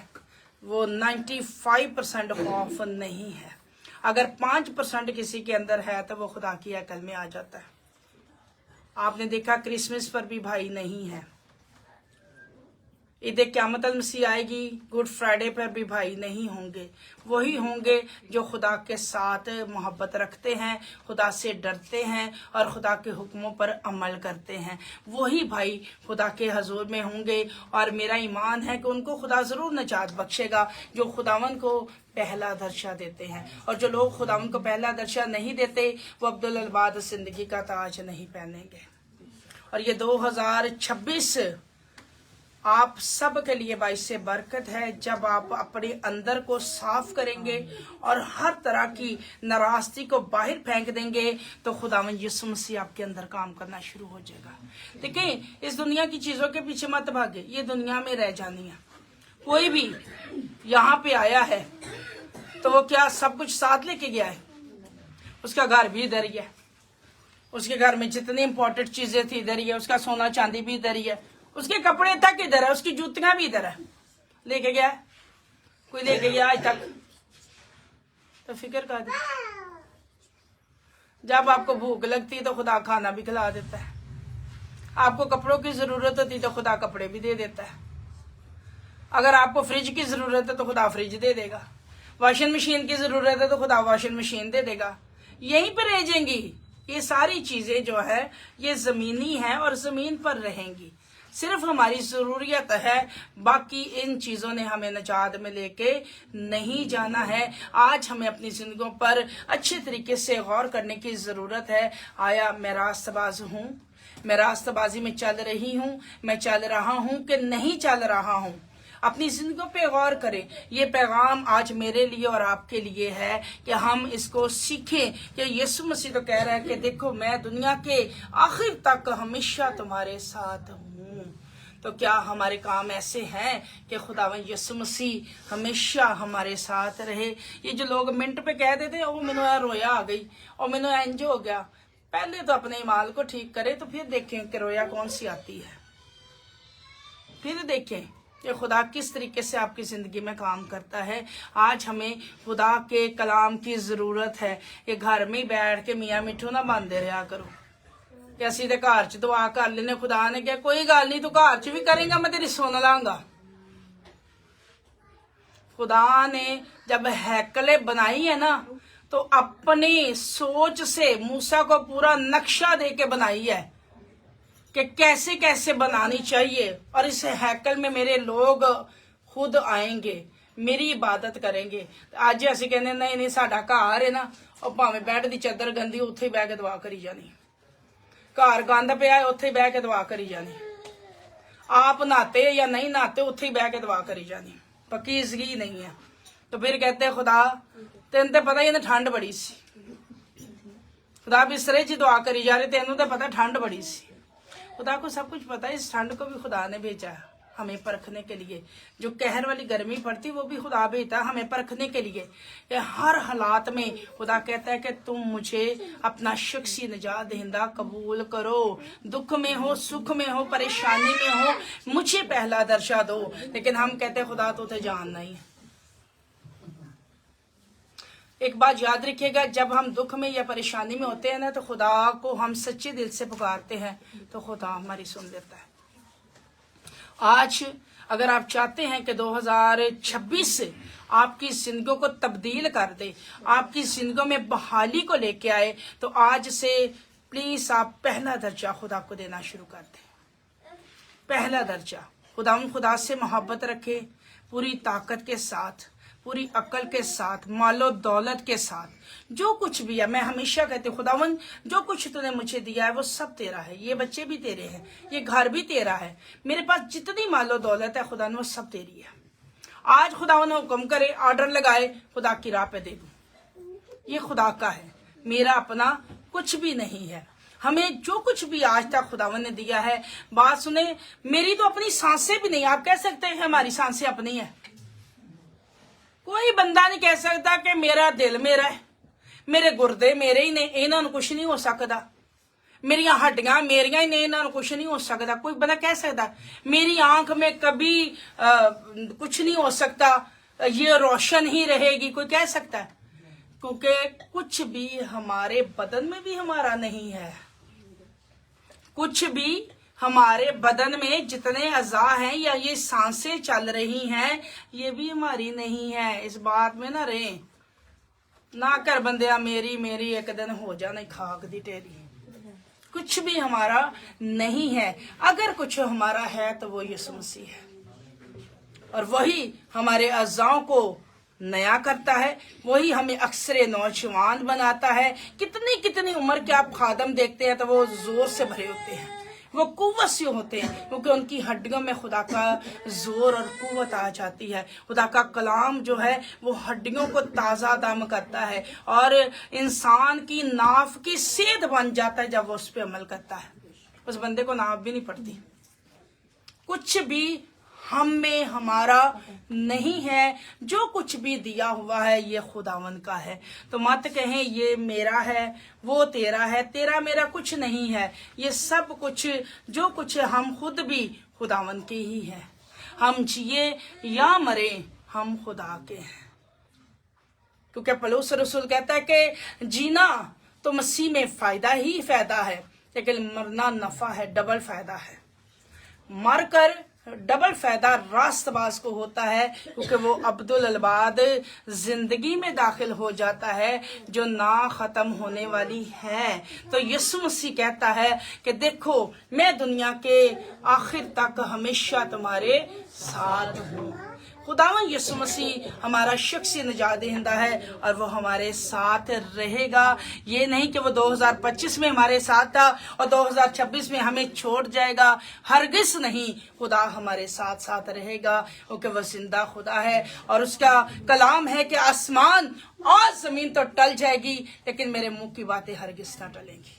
وہ 95% خوف نہیں ہے۔ اگر 5% کسی کے اندر ہے تو وہ خدا کی عقل میں آ جاتا ہے۔ آپ نے دیکھا کرسمس پر بھی بھائی نہیں ہے، عید قیامت المسیح آئے گی، گڈ فرائیڈے پر بھی بھائی نہیں ہوں گے۔ وہی ہوں گے جو خدا کے ساتھ محبت رکھتے ہیں، خدا سے ڈرتے ہیں اور خدا کے حکموں پر عمل کرتے ہیں، وہی بھائی خدا کے حضور میں ہوں گے۔ اور میرا ایمان ہے کہ ان کو خدا ضرور نجات بخشے گا جو خداوند کو پہلا درجہ دیتے ہیں، اور جو لوگ خداوند کو پہلا درجہ نہیں دیتے وہ عبدالعباد زندگی کا تاج نہیں پہنیں گے۔ اور یہ 2026 آپ سب کے لیے باعث برکت ہے جب آپ اپنے اندر کو صاف کریں گے اور ہر طرح کی ناراضگی کو باہر پھینک دیں گے تو خداوند یسوع مسیح آپ کے اندر کام کرنا شروع ہو جائے گا۔ دیکھیں اس دنیا کی چیزوں کے پیچھے مت بھاگے، یہ دنیا میں رہ جانی ہے۔ کوئی بھی یہاں پہ آیا ہے تو وہ کیا سب کچھ ساتھ لے کے گیا ہے؟ اس کا گھر بھی ادھر ہی ہے، اس کے گھر میں جتنی امپورٹنٹ چیزیں تھی ادھر ہی ہے، اس کا سونا چاندی بھی ادھر ہی ہے، اس کے کپڑے تک ادھر ہے، اس کی جوتیاں بھی ادھر ہے، لے کے گیا کوئی لے کے گیا آج تک؟ تو فکر کر دے، جب آپ کو بھوک لگتی ہے تو خدا کھانا بھی کھلا دیتا ہے، آپ کو کپڑوں کی ضرورت ہوتی تو خدا کپڑے بھی دے دیتا ہے، اگر آپ کو فریج کی ضرورت ہے تو خدا فریج دے دے گا، واشنگ مشین کی ضرورت ہے تو خدا واشنگ مشین دے دے گا۔ یہیں پہ رہ جائیں گی، یہ ساری چیزیں جو ہے یہ زمینی ہیں اور زمین پر رہیں گی، صرف ہماری ضروریت ہے، باقی ان چیزوں نے ہمیں نجات میں لے کے نہیں جانا ہے۔ آج ہمیں اپنی زندگیوں پر اچھے طریقے سے غور کرنے کی ضرورت ہے۔ آیا میں راست باز ہوں؟ میں راست بازی میں چل رہی ہوں؟ میں چل رہا ہوں کہ نہیں چل رہا ہوں؟ اپنی زندگیوں پہ غور کریں۔ یہ پیغام آج میرے لیے اور آپ کے لیے ہے کہ ہم اس کو سیکھیں کہ یسوع مسیح تو کہہ رہا ہے کہ دیکھو میں دنیا کے آخر تک ہمیشہ تمہارے ساتھ ہوں۔ تو کیا ہمارے کام ایسے ہیں کہ خداوند یسوع مسیح ہمیشہ ہمارے ساتھ رہے؟ یہ جو لوگ منٹ پہ کہہ دیتے ہیں وہ مینوں رویا آ گئی اور مینوں انج ہو گیا، پہلے تو اپنے ایمان کو ٹھیک کرے تو پھر دیکھیں کہ رویا کون سی آتی ہے، پھر دیکھیں کہ خدا کس طریقے سے آپ کی زندگی میں کام کرتا ہے۔ آج ہمیں خدا کے کلام کی ضرورت ہے کہ گھر میں بیٹھ کے میاں مٹھو نہ باندھے رہا کرو کہ اسی دے گھر چ دعا کر لینے۔ خدا نے کہا کوئی گل نہیں، تو گھر چ بھی کریں گا میں تیری سن لاں گا۔ خدا نے جب ہیکلیں بنائی ہے نا تو اپنی سوچ سے موسیٰ کو پورا نقشہ دے کے بنائی ہے کہ کیسے کیسے بنانی چاہیے، اور اس ہیکل میں میرے لوگ خود آئیں گے، میری عبادت کریں گے۔ آج اسی کہنے نہیں ساڈا گھر ہے نا، اور بھاویں بیڈ دی چادر گندی اتھے ہی بہ کے دعا کری جانی، گھر گند پیا ہے اتھے ہی بہ کے دعا کری جانی، آپ نہاتے یا نہیں نہاتے اتھے ہی بہ کے دعا کری جانی، پکیزگی نہیں ہے۔ تو پھر کہتے خدا تین تے پتہ ہی نہیں ٹھنڈ بڑی سی، خدا بسترے چ دعا کری جا رہے تینوں تے پتہ ٹھنڈ بڑی سی۔ خدا کو سب کچھ پتا ہے، اس ٹھنڈ کو بھی خدا نے بھیجا ہے ہمیں پرکھنے کے لیے۔ جو قہر والی گرمی پڑتی وہ بھی خدا بھیجتا ہے ہمیں پرکھنے کے لیے کہ ہر حالات میں خدا کہتا ہے کہ تم مجھے اپنا شخصی نجات دہندہ قبول کرو، دکھ میں ہو، سکھ میں ہو، پریشانی میں ہو، مجھے پہلا درجہ دو۔ لیکن ہم کہتے ہیں خدا تو تے جاننا ہی ہے۔ ایک بات یاد رکھیے گا، جب ہم دکھ میں یا پریشانی میں ہوتے ہیں نا تو خدا کو ہم سچے دل سے پکارتے ہیں تو خدا ہماری سن لیتا ہے۔ آج اگر آپ چاہتے ہیں کہ 2026 سے آپ کی زندگیوں کو تبدیل کر دے، آپ کی زندگیوں میں بحالی کو لے کے آئے، تو آج سے پلیز آپ پہلا درجہ خدا کو دینا شروع کر دیں۔ پہلا درجہ خدا سے محبت رکھے، پوری طاقت کے ساتھ، پوری عقل کے ساتھ، مال و دولت کے ساتھ، جو کچھ بھی ہے۔ میں ہمیشہ کہتی ہوں خداوند جو کچھ تو نے مجھے دیا ہے وہ سب تیرا ہے، یہ بچے بھی تیرے ہیں، یہ گھر بھی تیرا ہے، میرے پاس جتنی مال و دولت ہے خدا نے وہ سب تیری ہے۔ آج خداوند حکم کرے، آرڈر لگائے، خدا کی راہ پہ دے دوں، یہ خدا کا ہے، میرا اپنا کچھ بھی نہیں ہے۔ ہمیں جو کچھ بھی آج تک خداوند نے دیا ہے، بات سنیں، میری تو اپنی سانسیں بھی نہیں، آپ کہہ سکتے ہیں ہماری سانسیں اپنی ہیں؟ کوئی بندہ نہیں کہہ سکتا کہ میرا دل میرا ہے، میرے گردے میرے ہی نے، انہوں نے کچھ نہیں ہو سکتا، میری ہڈیاں میریاں ہی نے، انہوں نے کچھ نہیں ہو سکتا۔ کوئی بندہ کہہ سکتا میری آنکھ میں کبھی کچھ نہیں ہو سکتا، یہ روشن ہی رہے گی؟ کوئی کہہ سکتا ہے؟ کیونکہ کچھ بھی ہمارے بدن میں بھی ہمارا نہیں ہے، کچھ بھی ہمارے بدن میں جتنے اعضاء ہیں یا یہ سانسیں چل رہی ہیں یہ بھی ہماری نہیں ہے۔ اس بات میں نہ رہیں، نہ کر بندیا میری ایک دن ہو جانا خاک دی ٹیری، کچھ بھی ہمارا نہیں ہے۔ اگر کچھ ہمارا ہے تو وہ یسوع مسیح ہے، اور وہی ہمارے اعضاء کو نیا کرتا ہے، وہی ہمیں اکثر نوجوان بناتا ہے۔ کتنی عمر کے آپ خادم دیکھتے ہیں تو وہ زور سے بھرے ہوتے ہیں، وہ قوت سے ہوتے ہیں، کیونکہ ان کی ہڈیوں میں خدا کا زور اور قوت آ جاتی ہے۔ خدا کا کلام جو ہے وہ ہڈیوں کو تازہ دم کرتا ہے اور انسان کی ناف کی سیدھ بن جاتا ہے جب وہ اس پہ عمل کرتا ہے۔ اس بندے کو ناف بھی نہیں پڑتی۔ کچھ بھی ہم میں ہمارا نہیں ہے، جو کچھ بھی دیا ہوا ہے یہ خداوند کا ہے۔ تو مت کہیں یہ میرا ہے، وہ تیرا ہے، تیرا میرا کچھ نہیں ہے، یہ سب کچھ جو کچھ ہم خود بھی خداوند کے ہی ہیں۔ ہم جیے یا مریں ہم خدا کے ہیں، کیونکہ پولس رسول کہتا ہے کہ جینا تو مسیح میں فائدہ ہی فائدہ ہے، لیکن مرنا نفع ہے، ڈبل فائدہ ہے۔ مر کر डबल फायदा रास्तबाज को होता है, क्योंकि वो अब्दुल अलबाद जिंदगी में दाखिल हो जाता है जो ना खत्म होने वाली है। तो यीशु मसीह कहता है कि देखो मैं दुनिया के आखिर तक हमेशा तुम्हारे साथ हूँ। खुदावन यीशु मसीह हमारा शख्सी निजात दहिंदा है और वो हमारे साथ रहेगा। ये नहीं कि वो 2025 में हमारे साथ था और 2026 में हमें छोड़ जाएगा, हरगिज नहीं। खुदा हमारे साथ साथ रहेगा क्योंकि वो जिंदा खुदा है और उसका कलाम है कि आसमान और जमीन तो टल जाएगी लेकिन मेरे मुंह की बातें हरगिज ना टलेंगी।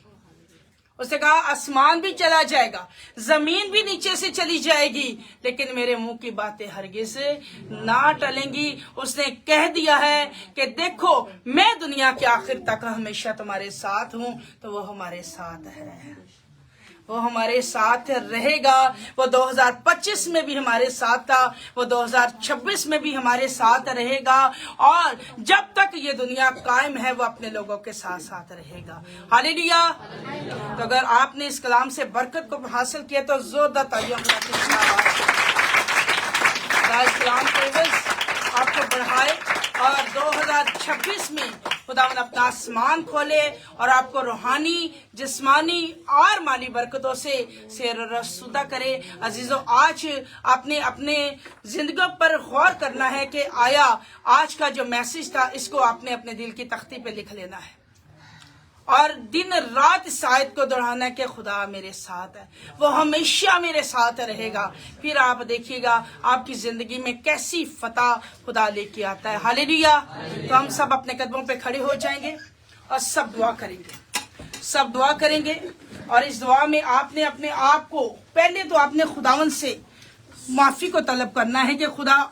उसने कहा आसमान भी चला जाएगा, जमीन भी नीचे से चली जाएगी, लेकिन मेरे मुंह की बातें हरगिज ना टलेंगी। उसने कह दिया है कि देखो मैं दुनिया के आखिर तक हमेशा तुम्हारे साथ हूं। तो वो हमारे साथ है, वो हमारे साथ रहेगा। वो 2025 में भी हमारे साथ था, वो 2026 में भी हमारे साथ रहेगा और जब तक ये दुनिया कायम है वो अपने लोगों के साथ साथ रहेगा। हालेलुया। तो अगर आपने इस कलाम से बरकत को हासिल किया तो जोरदार तालियां कलाम आपको बढ़ाए और 2026 में खुदावंद अपना आसमान खोले और आपको रूहानी, जिस्मानी और माली बरकतों से रसूदा करे। अजीजों, आज आपने अपने जिंदगी पर गौर करना है कि आया आज का जो मैसेज था इसको आपने अपने दिल की तख्ती पे लिख लेना है और दिन रात इस आयत को दोहराना है कि खुदा मेरे साथ है, वो हमेशा मेरे साथ रहेगा। फिर आप देखिएगा आपकी जिंदगी में कैसी फतह खुदा लेके आता है। हालेलुया। तो हम सब अपने कदमों पे खड़े हो जाएंगे और सब दुआ करेंगे, सब दुआ करेंगे। और इस दुआ में आपने अपने आप को पहले तो आपने खुदावंद से माफी को तलब करना है कि खुदा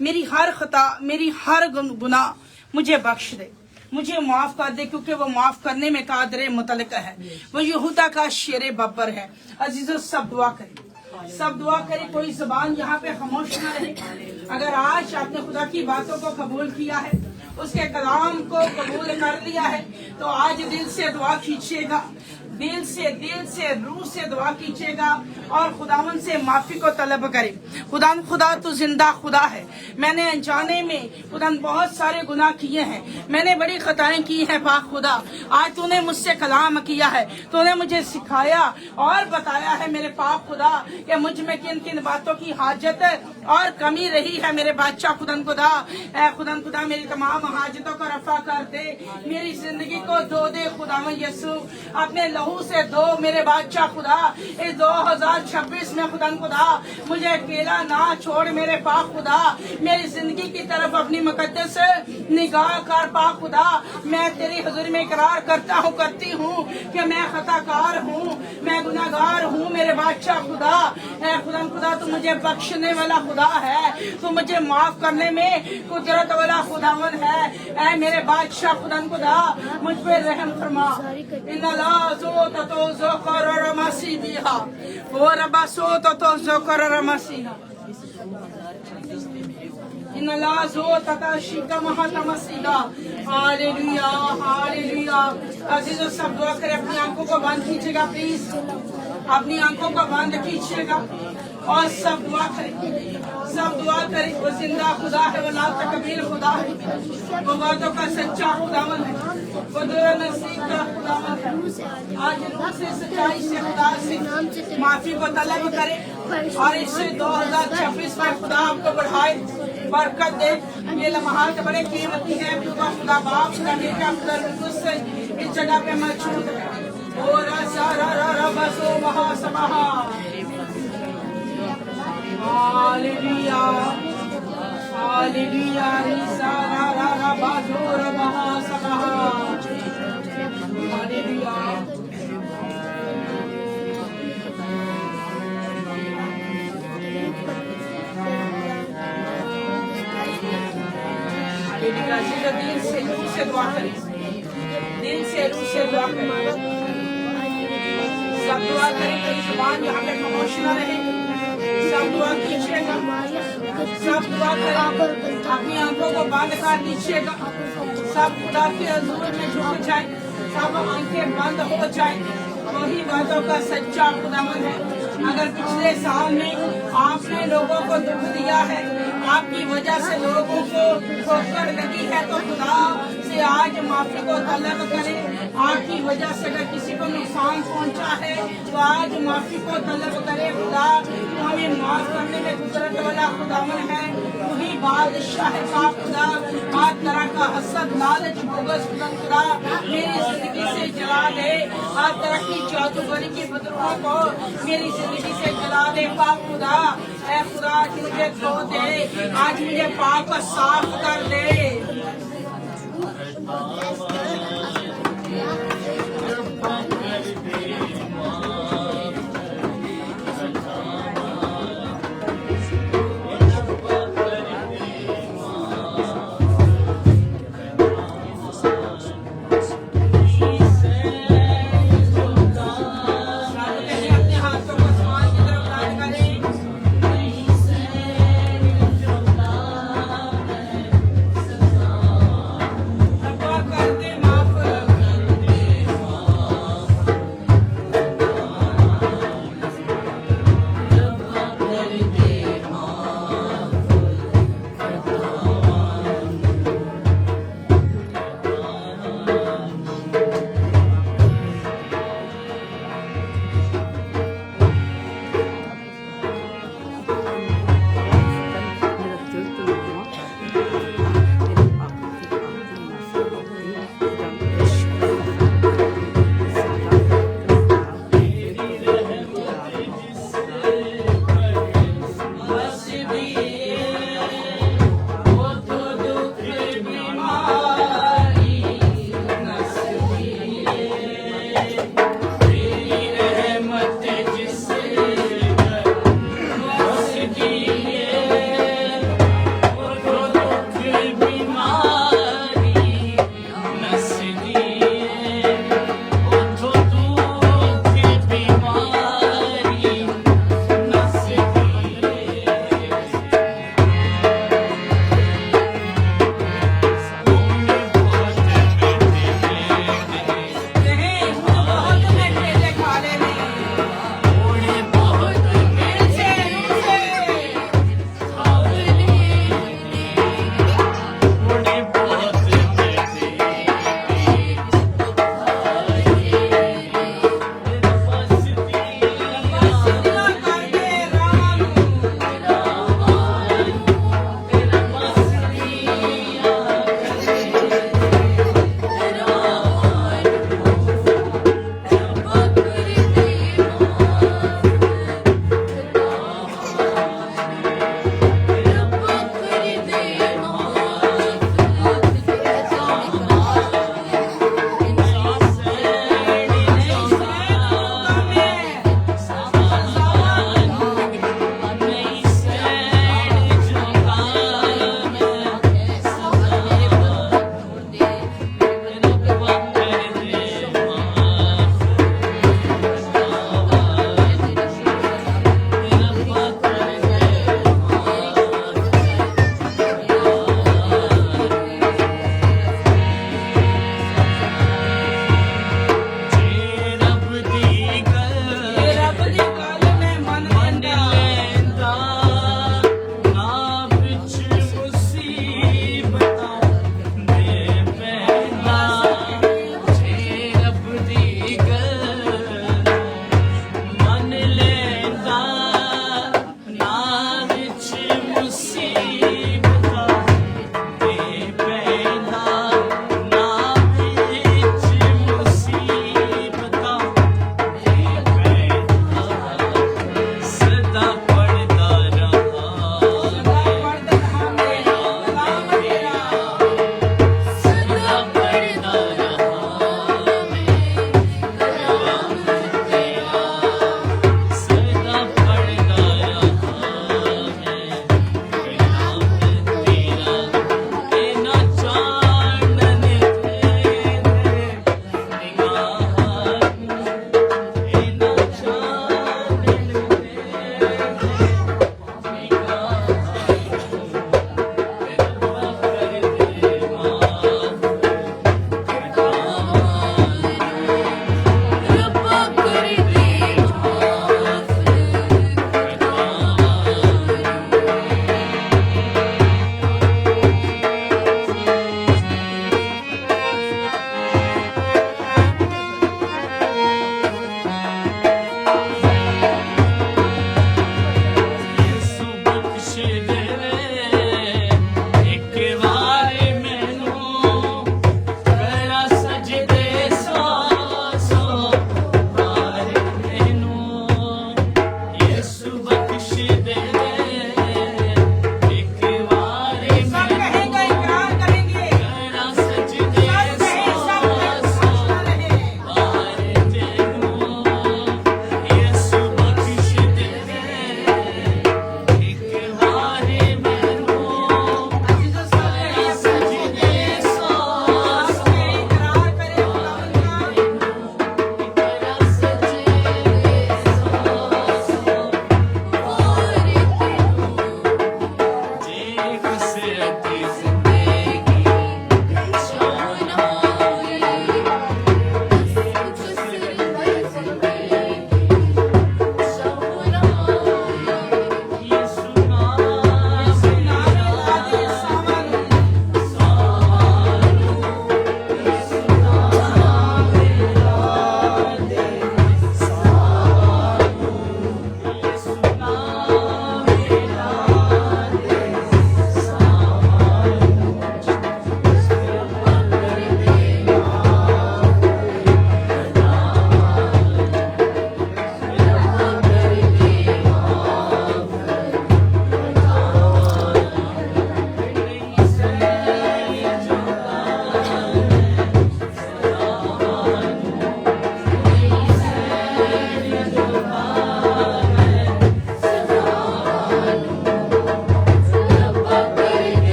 मेरी हर खता, मेरी हर गुनाह मुझे बख्श दे, मुझे माफ कर दे, क्योंकि वो माफ करने में कादर मुतलक है, वो यहूदा का शेर बब्बर है। अजीजों, सब दुआ करें, सब दुआ करें। कोई जुबान यहाँ पे खामोश न रहे। अगर आज आपने खुदा की बातों को कबूल किया है, उसके कलाम को कबूल कर लिया है, तो आज दिल से दुआ कीजिएगा, दिल से रूह से दुआ कीजिएगा और खुदावन से माफी को तलब करें। खुदा तू जिंदा खुदा है। मैंने अनजाने में खुदा बहुत सारे गुनाह किए हैं, मैंने बड़ी खताएं की हैं पाक खुदा। आज तूने मुझसे कलाम किया है, तूने मुझे सिखाया और बताया है मेरे पाक खुदा कि मुझ में किन किन बातों की हाजत और कमी रही है। मेरे बादशाह खुदा मेरी तमाम हाजतों को रफा कर दे, मेरी जिंदगी को धो दे खुदावन यीशु, अपने लहू से दो मेरे बादशाह खुदा। इस 2026 में खुदा मुझे अकेला ना छोड़ मेरे पाक खुदा, मेरी जिंदगी की तरफ अपनी मुकद्दस निगाह कर पाक खुदा। मैं तेरी हुजूर में इकरार करती हूँ कि मैं खताकार हूँ, मैं गुनाहगार हूँ मेरे बादशाह खुदा। खुदा तू मुझे बख्शने वाला खुदा है, तू मुझे माफ करने में कुदरत वाला खुदावन है। ऐ मेरे बादशाह खुदा मुझ पर रहम फरमा। Hallelujah, hallelujah. अजीजों, सब दुआ करें, अपनी आंखों को बंद कीजिएगा प्लीज, अपनी आंखों को बंद कीजिएगा और सब दुआ करें, सब दुआ करें। वो जिंदा खुदा है, वो ला तकमील खुदा है, वो वादों का सच्चा खुदावन है, वो दुआ नसीब का खुदावन है। आज रूह से, सच्चाई से खुदा से माफी को तलब करें और इस 2026 में खुदा आपको बढ़ाए, बरकत दे। ये लम्हात बड़े कीमती है। खुदा बाप का बेटा खुदा से इस जगह पे मौजूद है। Hallelujah, hallelujah. हालेलुया। दिल से रूह से दुआ करें, दिल से रूह से दुआ करें, सब दुआ करें। कोई जुबान यहाँ पे खामोश न रहे, सब दुआ कीजिएगा, सब दुआ करें। अपनी आंखों को बंद कर दीजिएगा, सब खुदा के हुजूर में झुक जाए, सब आंखें बंद हो जाए। वही बातों का सच्चा खुदावन है, अगर पिछले साल में आपने लोगों को दुख दिया है, आपकी वजह से लोगों को ठोकर लगी है, तो खुदा से आज माफी को तलब करें। आपकी वजह से अगर किसी को नुकसान पहुंचा है तो आज माफी को तलब करें। खुदा तो हमें माफ करने में कुदरत वाला खुदावन है, वही बादशाह का खुदा। हर तरह का हसद, लालच, बोगस खुदा मेरी जिंदगी से जला दे। हर तरह की जादूगरी की बदबू को मेरी जिंदगी से जला दे पाक खुदा। ऐ खुदा आज मुझे धो दे, आज मुझे पाप साफ कर दे।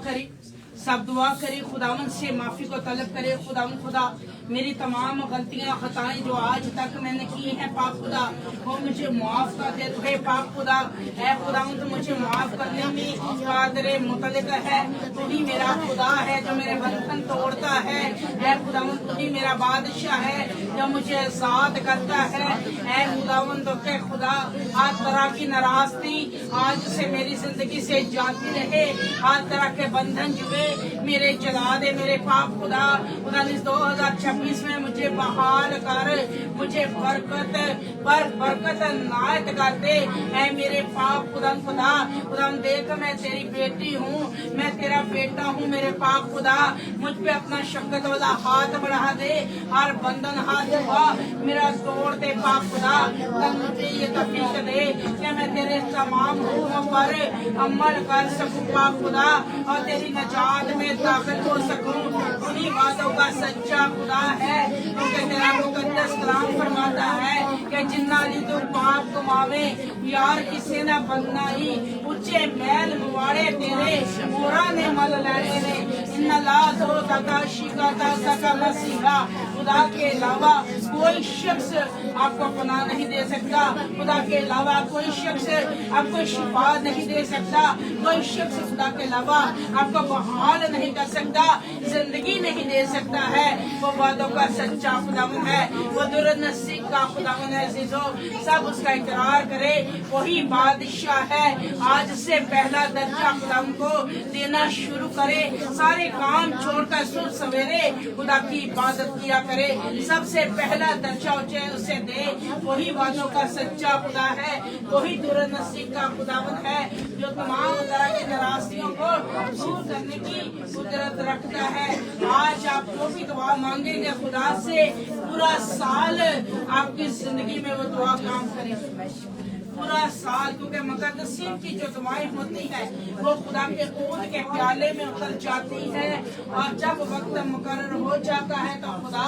करें, सब दुआ करें, खुदावन से माफ़ी को तलब करें। खुदा मेरी तमाम गलतियां खताएं जो आज तक मैंने की हैं पाक खुदा, वो मुझे माफ़ कर दे। तुझे पाक खुदा है खुदावन, तो मुझे माफ़ करने में कादर मुतलक है। तू ही मेरा खुदा है जो मेरे बंधन तोड़ता है। खुदावन तू ही मेरा बादशाह है जो मुझे आज़ाद करता है। खुदावन तो के खुदा हर तरह की नाराज़गी आज से मेरी जिंदगी से जाती रहे। हर तरह के बंधन जुए मेरे जला दे मेरे पाप खुदा। 2026 में मुझे बहाल कर, मुझे बरकत पर बरकत नायत कर दे। ऐ मेरे पाप खुदा देख मैं तेरी बेटी हूँ, मैं तेरा बेटा हूँ मेरे पाप खुदा। मुझ पे अपना शफकत वाला हाथ बढ़ा दे, हर बंधन हाथ हुआ मेरा तोड़ दे पाप खुदा। मुझे ये तौफीक दे कि मैं तेरे तमाम हुक्मों पर अमल कर सकूं पाप खुदा, और तेरी नजात में दाखिल हो सकूं। उन्हीं बातों का सच्चा खुदा है, क्योंकि तेरा मुकद्दस कलाम फरमाता है कि जिन्ना ली तो पाप कमावे यार किसी ने बनना ही, ऊंचे मैल मुवाड़े तेरे मोरा ने मल लैने ने। इन्ना ला तो तका शिकाता तका मसीहा, खुदा के अलावा कोई शख्स आपको पनाह नहीं दे सकता। खुदा के अलावा कोई शख्स आपको शिफा नहीं दे सकता। कोई शख्स खुदा के अलावा आपको बहाल नहीं कर सकता, जिंदगी नहीं दे सकता है। वो वादों का सच्चा खुदावन है, वो दुरनसीब का खुदावन है। सब उसका इकरार करे, वही बादशाह है। आज से पहला दर्जा खुदावन को देना शुरू करे। सारे काम छोड़कर सुबह सवेरे खुदा की इबादत किया करे। सबसे पहला दर्जा उसे दे। वही वादों का सच्चा खुदा है, वही दुरनसीब का खुदावन है, जो तमाम तरह की नाराजगियों को दूर करने की कुदरत रखता है। आज आप जो भी दुआ मांगेंगे खुदा से, पूरा साल आपकी जिंदगी में वो दुआ काम करेगी। पूरा साल, क्योंकि मुकद्दसीन की जो दुआएं होती हैं वो खुदा के खून के प्याले में उतर जाती है, और जब वक्त मुकर्रर हो जाता है तो खुदा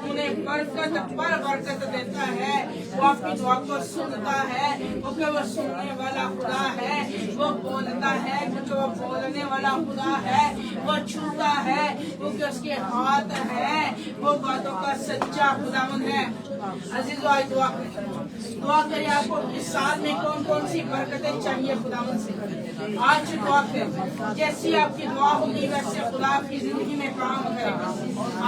उन्हें बरकत पर बरकत देता है। वो आपकी दुआ को सुनता है, क्योंकि वो सुनने वाला खुदा है। वो बोलता है क्योंकि वो बोलने वाला खुदा है। वो छूता है क्योंकि उसके हाथ है। वो बातों का सच्चा खुदावन है। अजीज़ो आज दुआ करें आपको इस साल में कौन कौन सी बरकतें चाहिए खुदावन से। आज दुआ करें, जैसी आपकी दुआ होगी वैसे खुदा आपकी जिंदगी में काम करेगा।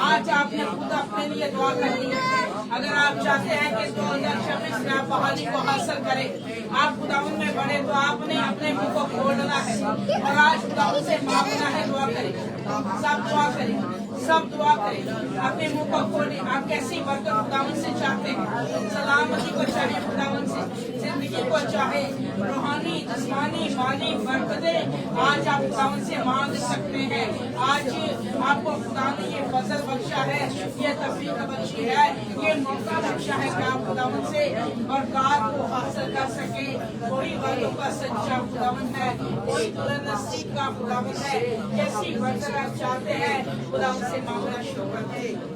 आज आपने खुद अपने लिए दुआ कर ली है। अगर आप चाहते हैं कि 2026 में आप बहाली को हासिल करें, आप खुदावन में बढ़े, तो आपने अपने मुंह को खोलना है और आज खुदावन से मांगना है। दुआ करें, सब दुआ करें, सब दुआ करें, अपने मुंह को खोलें। आप कैसी बरकत खुदावन से चाहते हैं? सलामती को चाहे खुदावन से, जिंदगी को चाहे, रूहानी जिस्मानी माली बरकतें आज आप खुदावन से मांग सकते हैं। आज आपको खुदा ने ये फजल बख्शा है, ये तौफीक बख्शी है, ये मौका बख्शा है कि आप खुदावन से बरकत को हासिल कर सके। वही वादों का सच्चा खुदावन है, वही दुरनसीब का खुदावन है। जैसी बरकत आप चाहते हैं खुदावन से मांगना शुरू करते हैं।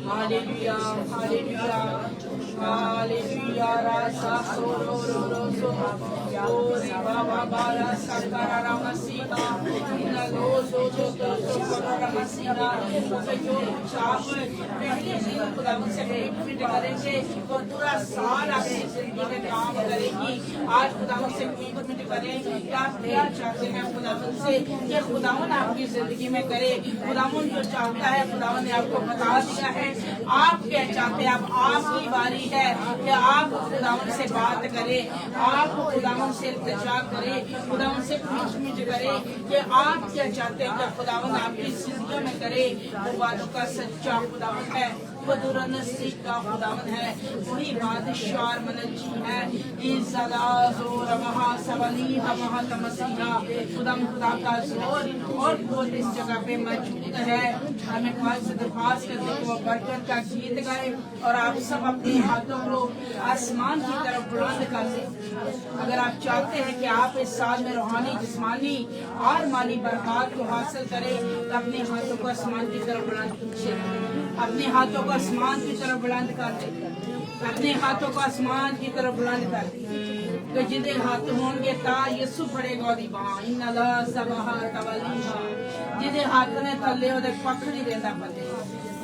Hallelujah, hallelujah, hallelujah. रासा सोरो रो रो सो ओरे बाबा बारा सकरा रामसीना इना लो सो जो तो सो रामसीना। जो कुछ आप पहले दिन खुदावन से कमिट करेंगे तो पूरा साल आपकी जिंदगी में काम करेगी। आज खुदावन से कमिट करें कि आप क्या चाहते हैं खुदावन से, कि खुदावन आपकी जिंदगी में करे। खुदावन जो चाहता है खुदावन ने आपको बता दिया है। आप क्या चाहते हैं? अब आपकी बारी है कि आप खुदावन से बात करें, आप खुदावन से इल्तिजा करें, खुदावन से पूछ करें कि आप क्या चाहते हैं कि खुदावन आपकी जिंदगी में करे। वो बातों का सच्चा खुदावन है, वो दुरनसीब का खुदावन है, वही बादशाह मनजी है। खुदा का जोर और बहुत इस जगह पे मौजूद है। हमें खुदा से दरख्वास्त करते हैं कि वो बरकत का गीत गाए और आप सब अपने हाथों को आसमान की तरफ बुलंद कर दें। अगर आप चाहते हैं कि आप इस साल में रूहानी जिस्मानी और माली बरकत को हासिल करें तो अपने हाथों को आसमान की तरफ बुलंद कीजिए। अपने हाथों को आसमान की तरफ बुलंद कर दे, अपने हाथों को आसमान की तरफ बुलंद कर दे। کہ جدے ہاتھ ہوں گے تا یسو پڑے گا دی باں ان اللہ سبحا تولیہا جدے ہاتھ نے تھلے ہو دے پکڑی رہندا بندے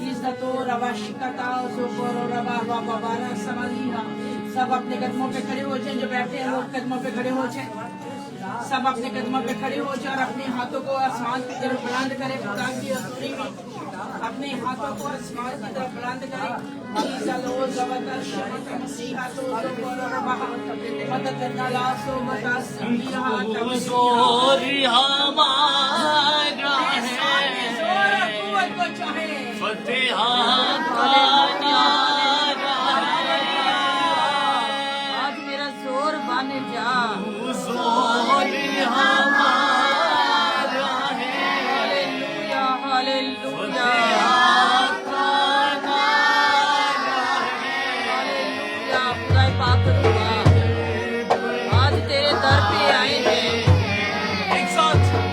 عزت و روا شکتا سکر و روا بابا بارا سمالیہا سب اپنے قدموں پہ کھڑے ہو جائیں جو بیٹھے ہیں وہ قدموں پہ کھڑے ہو جائیں سب اپنے قدموں پہ کھڑے ہو جائیں اور اپنے ہاتھوں کو آسمان کی طرف بلند کریں خدا کی حضوری میں اپنے ہاتھوں کو آسمان کی طرف بلند کریں زلو زبتا شمت مسیحا تو زبور ربا مدد نالا سو متا سمیہا حضور ہمارا ہے زور قوت کو چاہے فتح کا نعرہ آج میرا زور بن جا حضور ہمارا ہے ہاللویا ہاللویا ہاللویا خدا پاک روا آج تیرے در پہ آئے ہیں ایک ساتھ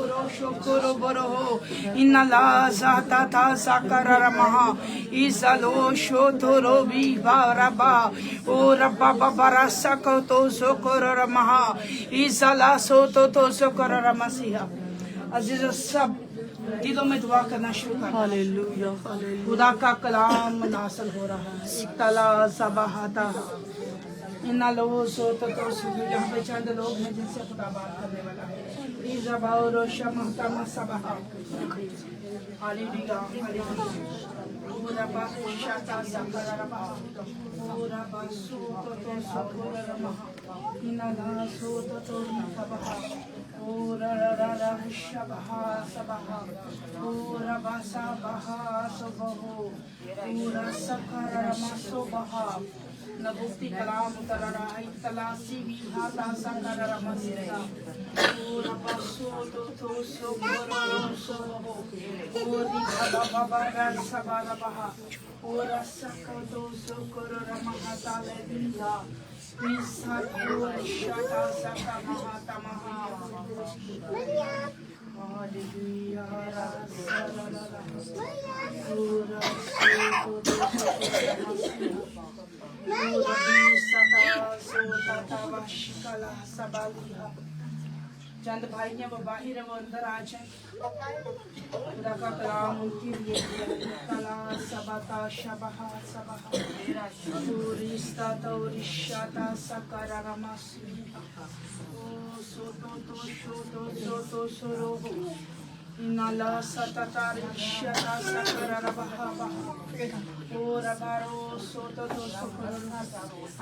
Shokoro Shokoro Boroho Inala Zata Ta Sakara Maha Izalo Shotoro Viva Rabba O Rabba Babara Sakato Sokoro Maha Izala Soto To Sokoro Ramasiha Aziz sab दिलों में दुआ करना शुरू कर हालेलुया खुदा का कलाम नासल हो रहा है इक्तला सबहाता इन्ना लोगों सो तो यहाँ पे चंद लोग हैं जिनसे खुदा बात करने वाला है इज़बाओ रोशा महतमा सबहा हालेलुया हालेलुया पूरा बादशाह सकरा रबा पूरा बासु तो सकरा रबा इन्ना ला सो तो सबहा पूरा रा शबहा सबहा पूरा बासा बहा सबहो पूरा सकरा रमा सबहा नबुती कलाम उतर रहा है तलासी भी हाथा संगर रमसिया पूरा बसो तो सो करो सो पूरी खबा बाबा रन सबारा बहा पूरा सको तो सो करो रमहाता ले दिया विसा पूरा शता सका महाता महा हालेलुया पूरा चंद भाई हैं वो बाहर है वो अंदर आ जाए खुदा का कलाम उनके लिए कला सबता शबहा सबहा रिश्ता तो रिश्ता सकरा रमसी ओ सोतो तो शोतो सोतो सरो नाला सतता रिश्ता सकरा रबहा बहा और अबारो सोतो तो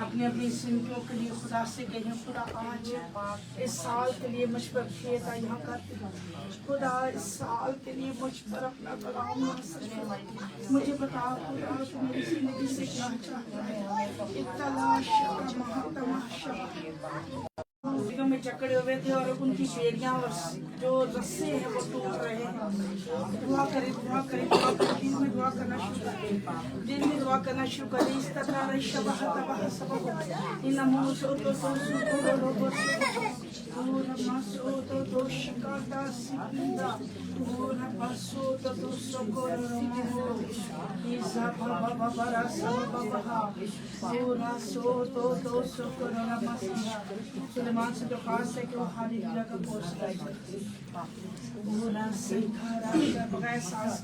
अपनी अपनी जिंदगियों के लिए खुदा से कहें खुदा आज इस साल के लिए मुझ पर फेता यहाँ कर खुदा इस साल के लिए मुझ पर अपना कलाम मुझे बता खुदा तू मेरी जिंदगी से क्या चाहता है इत्तलाशा महातमाशा में जकड़े हुए थे और उनकी बेड़ियां और जो रस्से हैं वो टूट रहे हैं दुआ करें दिन में दुआ करना शुरू करें दिन में दुआ करना शुरू करें इस तरह शबह तबह सबह इन नमोसो तो सुको और मसो तो शिकाता सिंदा और बसो तो सुको इसा बाबा बरा सब बाबा और सो तो सुको नमस्कार सुलेमान से तो खास है कि वो हालेलुया का पोस्ट गाए पूरा सीखा राजा बगैर सांस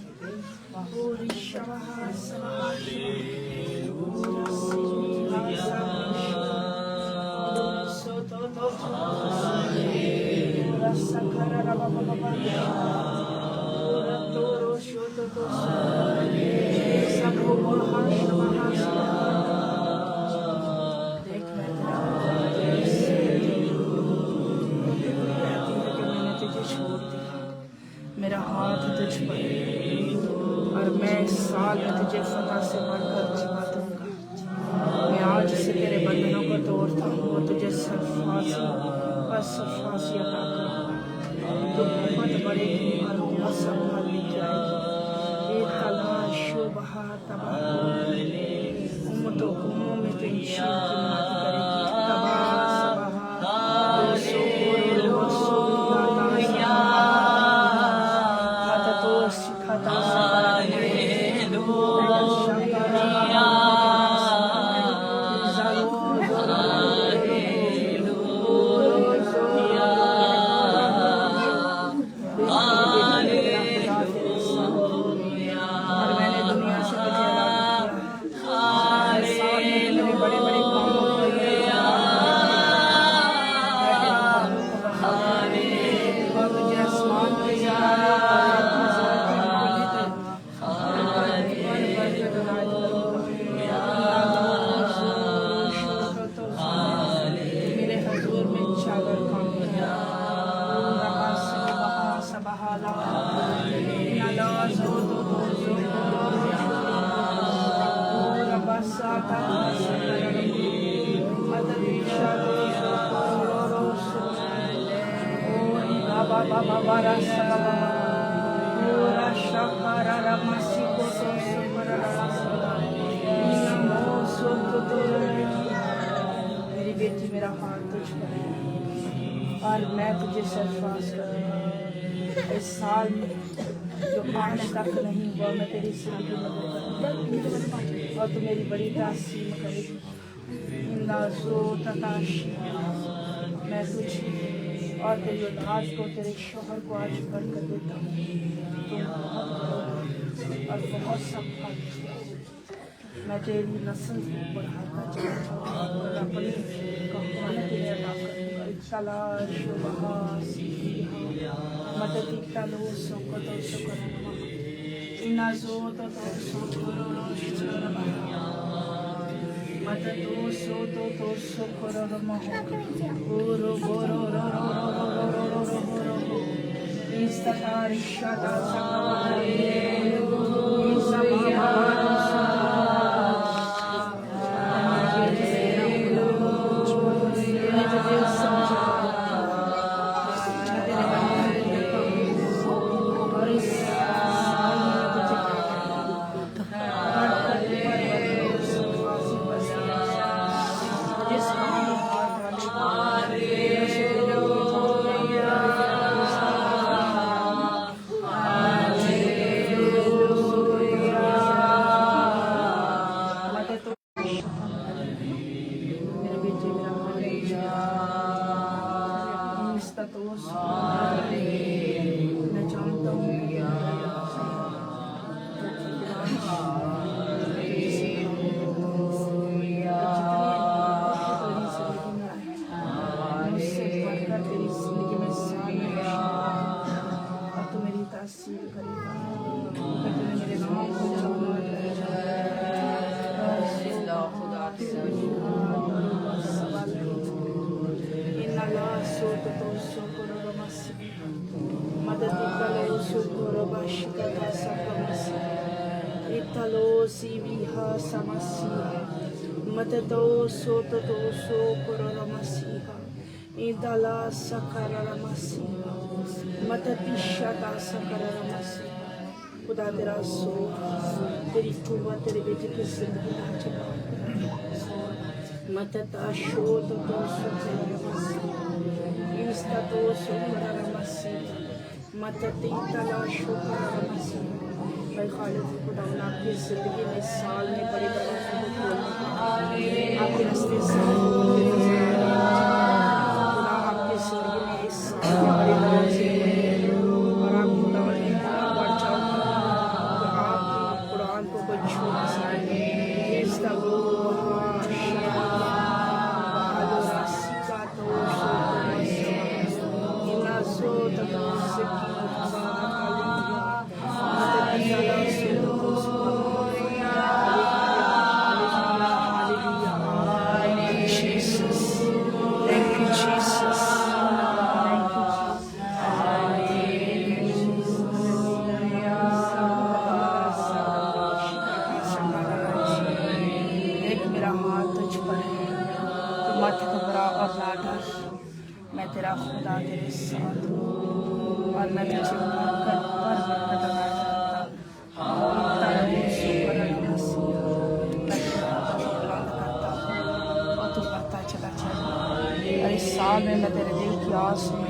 पूरी शबहा सो तो पूरा सकरा रबा बाबा पूरा तोरो शो तो सब हो मेरा हाथ तुझ पर और मैं इस साल में तुझे फतह से बढ़कर जिता दूंगा मैं आज से तेरे बंधनों को तोड़ता हूँ और तुझे सरफासी अता करूंगा तू बहुत बढ़ेगी और बहुत संभाल ली जाएगी ये तलाशो बहा तबाह उम्मतों को मुंह में तो ईश्वर की मदद करेगी तबाह मेरी बेटी मेरा हाथ तुझ पर है और मैं तुझे सरफराज करूंगा इस साल में जो आज तक नहीं हुआ मैं तेरी जिंदगी में करूँगा और तू मेरी बड़ी तासीम करेगी। मैं तुझे और तेरी औलाद को तेरे शोहर को आज बरकत देता हूँ। तुम बहुत बड़े और बहुत सफल। मैं तेरी नस्ल को बढ़ाता चला जाऊँगा और अपनी कहानी तेरे अदा करूँगा। तलाश मदद तलो सोकतो सोकरमा इनाजो तो सोकरो मददो सो तो सोकरमा ओरो बोरो रो रो रो रो रो रो रो रो रो इस्तकारी शादा सकारे Matato soto so korora masiha idala sakarara masiha matatisha da sakarara masiha खुदा तेरा सो तेरी कुव्वत तेरे बेटे की जिंदगी में चला मतता शो तो सुकररा मसीहा इंस्ता तो सुकररा मसीहा मतती तला शो कररा मसीहा भाई खालिद खुदा आपकी जिंदगी में साल में बड़े बड़े आपके रास्ते से खुदा आपकी जिंदगी में इस साल में बड़े बड़े और आप खुदा बढ़ जाओ आपकी कुरान को कोई छू ना सके इस तबो सिका तो इना सो तो सिकी मैं तेरा खुदा तेरे साथ हूँ और मैं तुझे कर और तू बढ़ता चला चला और इस साल में मैं तेरे दिल की आस में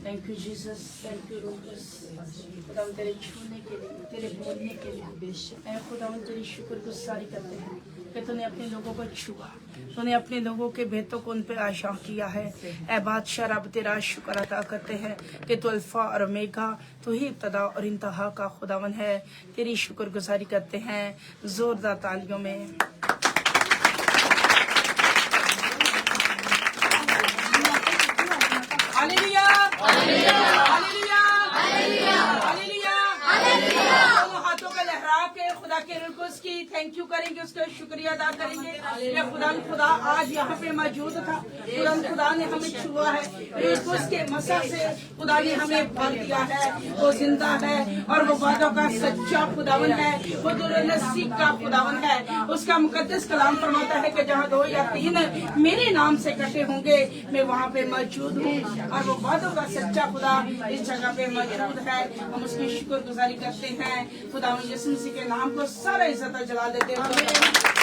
thank you Jesus, thank you Rojas. खुदा तेरे छूने के लिए, तेरे बोलने के लिए खुदा तेरी शुक्रगुजारी करते हैं कि तूने अपने लोगों को छुआ, तूने अपने लोगों के भेदों को उन पर आशा किया है। ऐ बादशाह रब तेरा शुक्र अदा करते हैं कि तू अल्फा और ओमेगा, तू ही इब्तदा और इंतहा का खुदावन है। तेरी शुक्रगुजारी करते हैं जोरदार तालियों में। थैंक यू करेंगे, उसका शुक्रिया अदा करेंगे। या खुदा आज यहाँ पे मौजूद था, खुदा ने हमें छुआ है, उसके मसा से खुदा ने हमें भर दिया है। वो जिंदा है और वो वादों का सच्चा खुदावन है, वो नसीब का खुदावन है। उसका मुकद्दस कलाम फरमाता है कि जहाँ 2 या 3 मेरे नाम से इकट्ठे होंगे मैं वहाँ पे मौजूद हूँ। और वो वादों का सच्चा खुदा इस जगह पे मौजूद है। हम उसकी शुक्रगुजारी करते हैं। खुदा यीशु मसीह के नाम को सारा इज्जत और जलाल देते हैं।